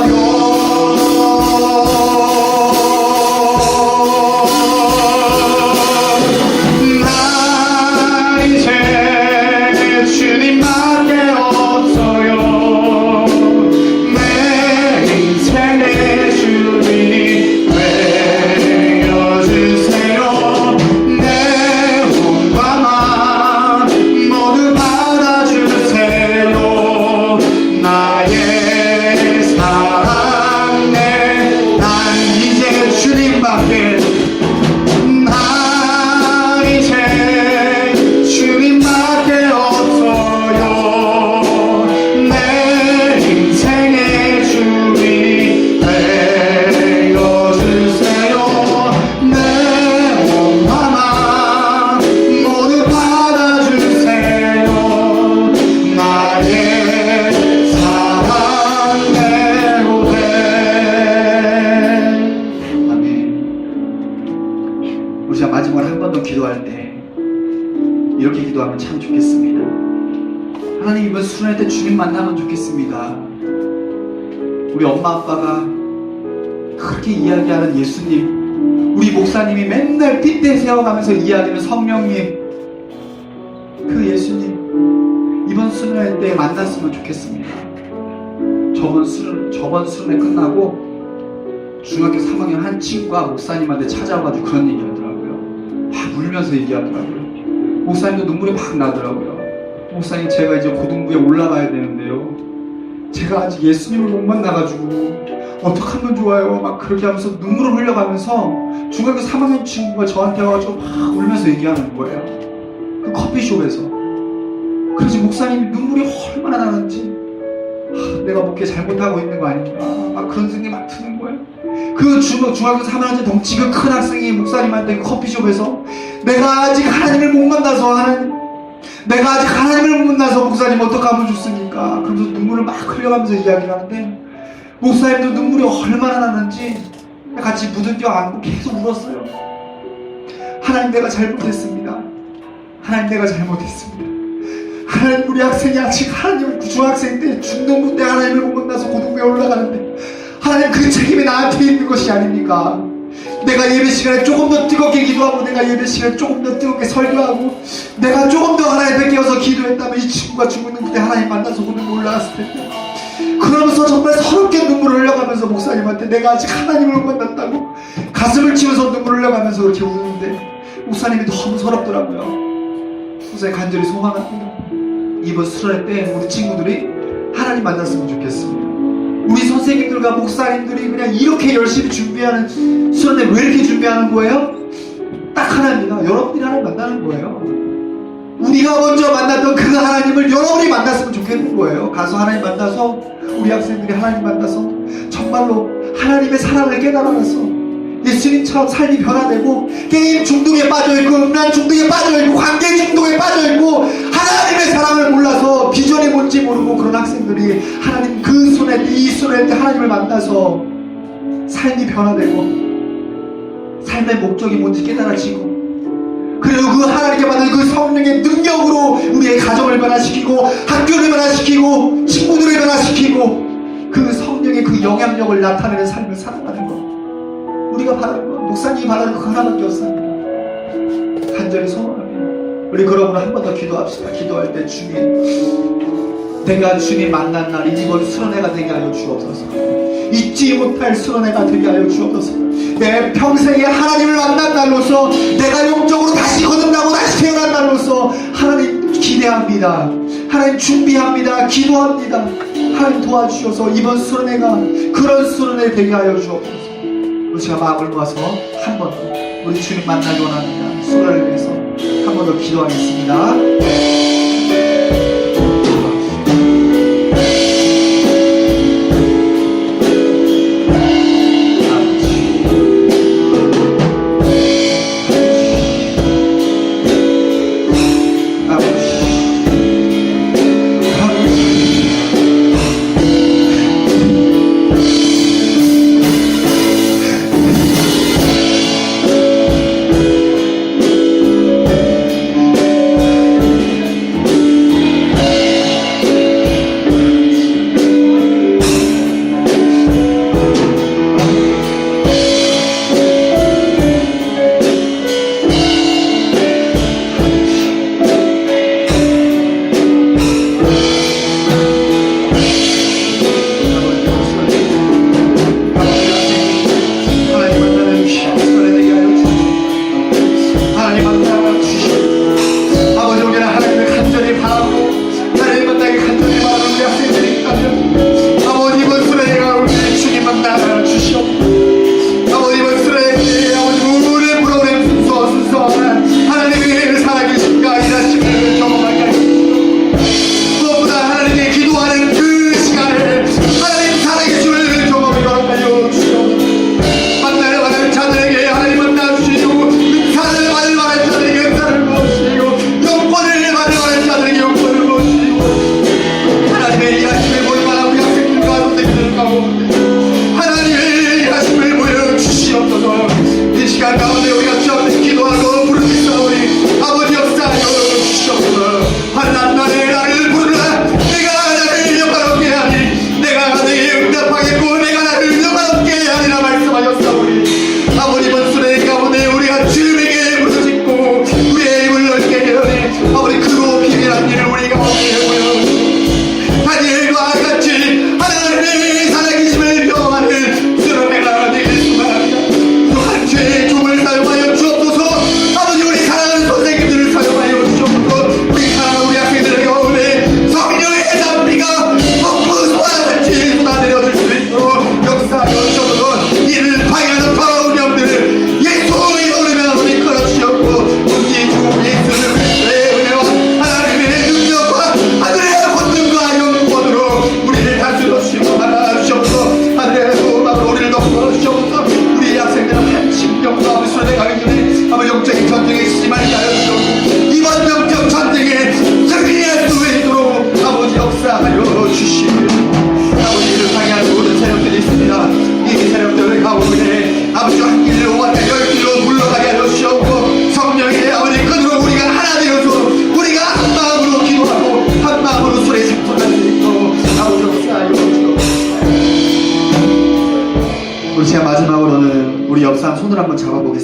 S4: 마지막으로 한 번 더 기도할 때 이렇게 기도하면 참 좋겠습니다. 하나님, 이번 수련회 때 주님 만나면 좋겠습니다. 우리 엄마 아빠가 그렇게 이야기하는 예수님, 우리 목사님이 맨날 핏대 세워가면서 이야기하는 성령님, 그 예수님 이번 수련회 때 만났으면 좋겠습니다. 저번 수련회 끝나고 중학교 3학년 한 친구가 목사님한테 찾아와가지고 그런 얘기 하더라고요. 막 울면서 얘기하더라고요. 목사님도 눈물이 막 나더라고요. 목사님, 제가 이제 고등부에 올라가야 되는데요, 제가 아직 예수님을 못 만나가지고 어떡하면 좋아요, 막 그렇게 하면서 눈물을 흘려가면서 중학교 3학년 친구가 저한테 와가지고 막 울면서 얘기하는 거예요. 그 커피숍에서. 그래서 목사님이 눈물이 얼마나 나는지, 내가 목회 잘못하고 있는 거 아닌가, 막 그런 생각이 막 드는 거예요. 그 중학교 3학년 덩치가 큰 학생이 목사님한테 그 커피숍에서 내가 아직 하나님을 못 만나서 목사님 어떡하면 좋습니까? 그러면서 눈물을 막 흘려가면서 이야기를 하는데, 목사님도 눈물이 얼마나 나는지 같이 부둥켜 안고 계속 울었어요. 하나님, 내가 잘못했습니다. 하나님, 내가 잘못했습니다. 하나님, 우리 학생이 아직 하나님 중학생 때 중등부 때 하나님을 못 만나서 고등부에 올라가는데, 하나님, 그 책임이 나한테 있는 것이 아닙니까? 내가 예배 시간에 조금 더 뜨겁게 기도하고, 내가 예배 시간에 조금 더 뜨겁게 설교하고, 내가 조금 더 하나님께 깨어서 기도했다면 이 친구가 중등부 때 하나님 만나서 고등부에 올라갔을 텐데. 그러면서 정말 서럽게 눈물을 흘려가면서 목사님한테 내가 아직 하나님을 못 만났다고 가슴을 치면서 눈물을 흘려가면서 그렇게 우는데, 목사님이 너무 서럽더라고요. 목사님, 간절히 소망합니다. 이번 수련회 때 우리 친구들이 하나님 만났으면 좋겠습니다. 우리 선생님들과 목사님들이 그냥 이렇게 열심히 준비하는 수련회 왜 이렇게 준비하는 거예요? 딱 하나입니다. 여러분들이 하나님 만나는 거예요. 우리가 먼저 만났던 그 하나님을 여러분이 만났으면 좋겠는 거예요. 가서 하나님 만나서, 우리 학생들이 하나님 만나서 정말로 하나님의 사랑을 깨달아서 예수님처럼 삶이 변화되고, 게임 중독에 빠져있고, 음란 중독에 빠져있고, 관계 중독에 빠져있고, 하나님의 사랑을 몰라서 비전이 뭔지 모르고 그런 학생들이 하나님 그 손에 이 손에 하나님을 만나서 삶이 변화되고 삶의 목적이 뭔지 깨달아지고, 그리고 그 하나님께 받은 그 성령의 능력으로 우리의 가정을 변화시키고, 학교를 변화시키고, 친구들을 변화시키고, 그 성령의 그 영향력을 나타내는 삶을 살아가는 것, 우리가 바라는 것, 목사님이 바라는 것 하나밖에 없습니다. 간절히 소원합니다. 우리 그러므로 한 번 더 기도합시다. 기도할 때, 주님, 내가 주님 만난 날이 이번 수련회가 되게 하여 주옵소서. 잊지 못할 수련회가 되게 하여 주옵소서. 내 평생에 하나님을 만난 날로서, 내가 영적으로 다시 거듭나고 다시 태어난 날로서 하나님 기대합니다. 하나님 준비합니다. 기도합니다. 하나님 도와주셔서 이번 수련회가 그런 수련회 되게 하여 주옵소서. 우리가 마음을 모아서 한 번 더 우리 주님 만나기 원합니다. 수련을 위해서 한 번 더 기도하겠습니다.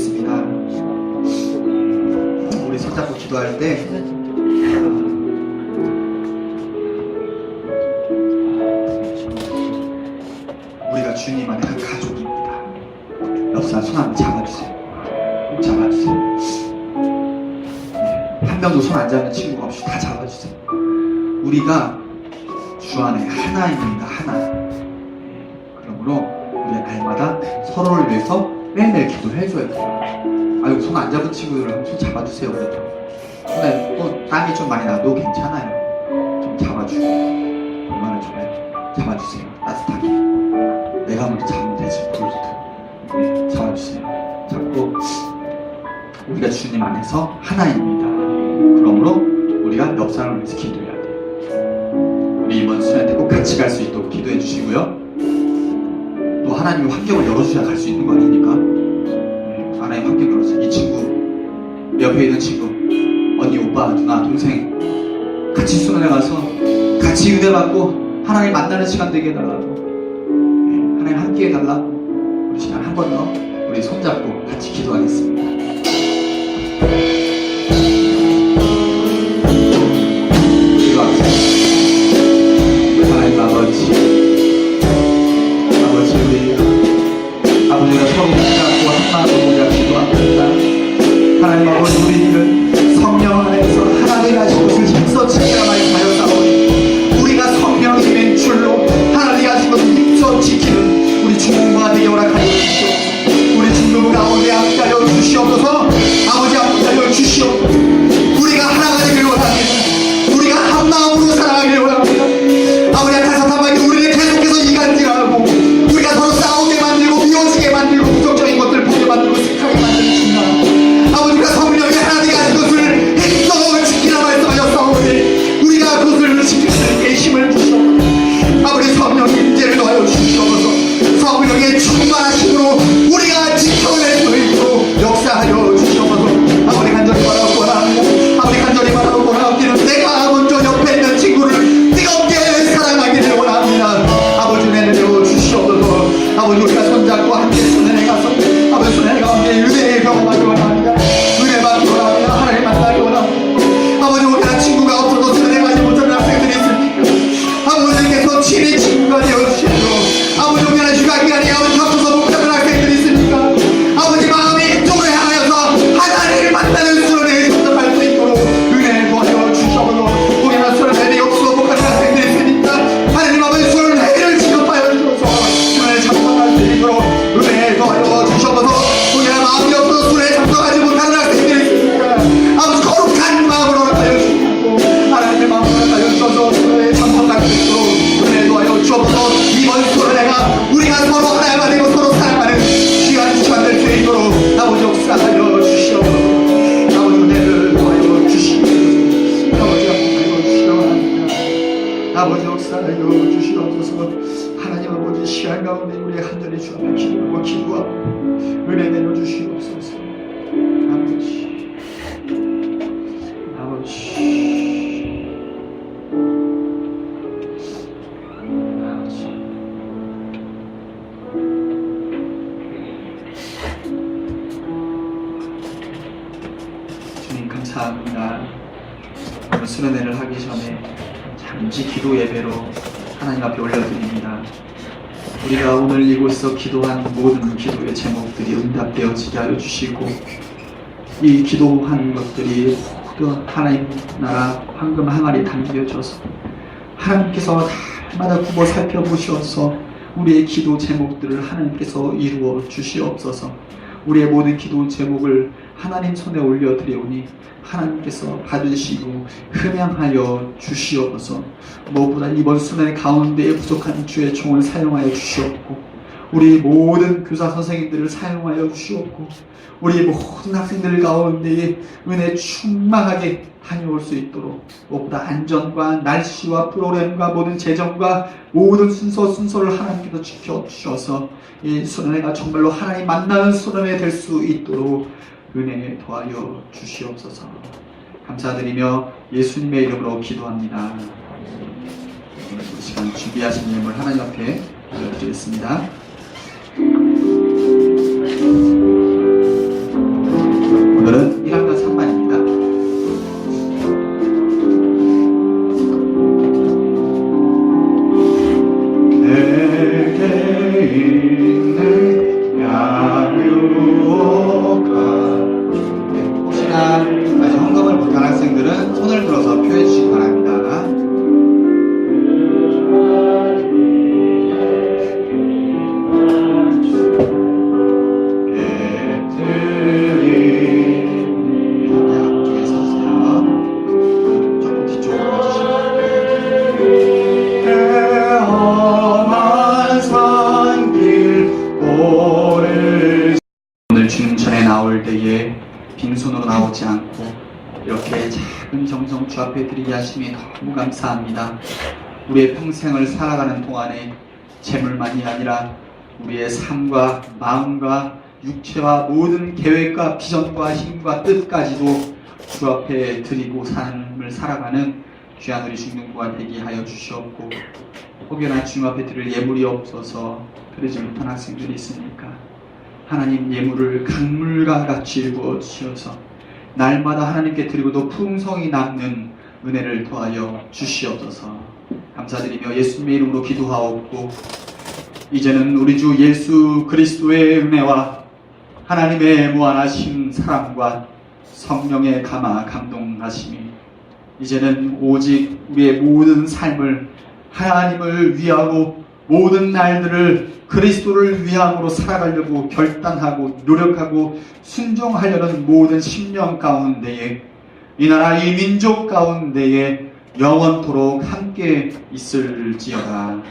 S4: 기도하겠습니다. 우리 손잡고 기도할 때 우리가 주님 안에 한 가족입니다. 옆사람 손 한번 잡아주세요. 꼭 잡아주세요. 네, 한 명도 손 안 잡는 친구가 없이 다 잡아주세요. 우리가 주 안에 하나입니다. 하나. 네, 그러므로 우리 날마다 서로를 위해서 매일매일 기도를 해줘야 돼요. 아유, 손 안 잡은 친구들 한번 손 잡아주세요. 우리도 손에 또 땀이 좀 많이 나도 괜찮아요. 좀 잡아주고 얼마나 좋아요. 잡아주세요. 따뜻하게. 내가 먼저 잡으면 되지. 네, 잡아주세요. 잡고 우리가 주님 안에서 하나입니다. 그러므로 우리가 옆 사람을 위해서 기도해야 돼요. 우리 이번 수련회 때 꼭 같이 갈 수 있도록 기도해 주시고요. 또 하나님이 환경을 열어주셔야 갈 수 있는 거 아닙니까? 네, 하나님 환경 열어주세요. 이 친구, 옆에 있는 친구, 언니, 오빠, 누나, 동생 같이 수련회 가서 같이 은혜 받고 하나님 만나는 시간 되게 해달라고, 네, 하나님 함께 해달라고 우리 시간 한 번 더 우리 손잡고 같이 기도하겠습니다. 하나님 아버지 우리가 서로 붙잡고 한마음으로 우리가 기도합니다. 하나님 아버지 우리는 성령 안에서 하나님 하신 것을 힘써 지키라 말씀하였사오니 우리가 성령님의 줄로 하나님 하신 것을 힘써 지키는 우리 중부가 되게 허락하여 주시옵소서. 우리 중부 가운데 함께하여 주시옵소서. 아버지 함께하여 주시옵소서. 우리가 하나가 되길 원합니다. 우리가 한 마음으로 살아가길 원합니다. 아버지 가사탄밖에 우리를 계속해서 이간질하고 우리가 서로 싸우게 만들고 미워지게 만들고 부정적인 것들을 보게 만들고 생각하게 만드는 순간 아버지가 성령이 하나님이 하신 것을 행동을 지키라 말씀하셨사오니 우리가 그것을 지키는 깨심을 주시옵소서. 아버지 성령의 임재를 더하여 주시옵소서. 성령의 충만하심으로 우리가 지켜낼 수 있도록 역사하여 주시옵소서. 아버지 간절히 바라고 원합니다. 아버지 간절히 바라고 원합니다. 내가 먼저 옆에 있는 친구를 뜨겁게 사랑하기를 원합니다. 아버지 은혜 내려 주시옵소서. 아버지 우리가 손잡고 함께 수련회 가서 아버지 수련회 가운데 은혜의 경험하기 원합니다. 은혜 받기 원합니다. 하나님 만나기 원합니다. 아버지 우리가 친구가 없어서 수련회 가지 못하는 학생들이 있습니까? 아버지께서 친히 친구가 되어주시고 아버지 우리가 휴가 기간에 아버지 겹쳐서 못하는 학생들이 있습니까? 아버지 마음이 이쪽으로 향하여서 하나님을 만나는 수련회에 접속할 수 있도록 은혜 도와줘 주시옵소서. 우리가 수련회에 없어 못하는 학생들이 있으니까 하나님 아버지 수련회를 지급하여 주셔서 수련회에 참석할 수 있도록 은혜 도와줘 주시옵소서. 우리가 마음이 없어서 수련회에 참석하지 못하는 학생들이 있으니까 아버지 거룩한 마음으로 하여 주시고 하나님의 마음으로 하여 주셔서 수련회에 참석할 수 있도록 은혜 도와줘 주옵소서. 이번 수련회가 우리가 서로 하나가 되고 서로 사랑하는 시간 될 수 있도록 아버지 역사하여 주시옵소서. 아버지 은혜를 도와줘 주시옵소서. 아버지 역사하여 주시옵소서. 아버지 역사하여 주시옵소서. 하나님 아버지 시간 가운데 우리 간절히 주 앞에 기도하고 은혜 내려 주시옵소서. 아버지 주님 감사합니다. 오늘 수련회를 하기 전에 잠시 기도 예배로 하나님 앞에 올려드립니다. 우리가 오늘 이곳에서 기도한 모든 기도의 제목들이 응답되어지게 하여 주시고 이 기도한 것들이 모두 하나님 나라 황금 항아리에 담겨져서 하나님께서 날마다 굽어 살펴보셔서 우리의 기도 제목들을 하나님께서 이루어 주시옵소서. 우리의 모든 기도 제목을 하나님 손에 올려드리오니 하나님께서 받으시고 흠양하여 주시옵소서. 무엇보다 이번 수련회 가운데에 부족한 주의 종을 사용하여 주시옵고 우리 모든 교사 선생님들을 사용하여 주시옵고 우리 모든 학생들 가운데에 은혜 충만하게 다녀올 수 있도록 무엇보다 안전과 날씨와 프로그램과 모든 재정과 모든 순서를 하나님께서 지켜주셔서 이 수련회가 정말로 하나님 만나는 수련회 될 수 있도록 은혜 도하여 주시옵소서. 감사드리며 예수님의 이름으로 기도합니다. 오늘 이 시간 준비하신 예물 하나님 앞에 올려드리겠습니다.
S3: 오늘은 1학년 3반입니다.
S4: 내게 있는 야유가
S3: 혹시나 아직 헌금을 못한 학생들은 손을 들어서 표해 주시기 바랍니다. 앞쪽에 서세요. 조금 뒤쪽으로 와주시면
S4: 험한 산길 오를
S3: 오늘 주님전에 나올 때에 빈손으로 나오지 않고 이렇게 작은 정성 주 앞에 드리게 하심이 너무 감사합니다. 우리의 평생을 살아가는 동안에 재물만이 아니라 우리의 삶과 마음과 육체와 모든 계획과 비전과 힘과 뜻까지도 주 앞에 드리고 삶을 살아가는 귀한 우리 중등부가 되게 하여 주시옵고, 혹여나 주님 앞에 드릴 예물이 없어서 드리지 못한 학생들이 있으니까 하나님 예물을 강물과 같이 일구어 주셔서 날마다 하나님께 드리고도 풍성이 남는 은혜를 더하여 주시옵소서. 감사드리며 예수님의 이름으로 기도하옵고, 이제는 우리 주 예수 그리스도의 은혜와 하나님의 무한하신 사랑과 성령의 감화 감동하심이 이제는 오직 우리의 모든 삶을 하나님을 위하고 모든 날들을 그리스도를 위함으로 살아가려고 결단하고 노력하고 순종하려는 모든 심령 가운데에, 이 나라 이 민족 가운데에 영원토록 함께 있을지어다.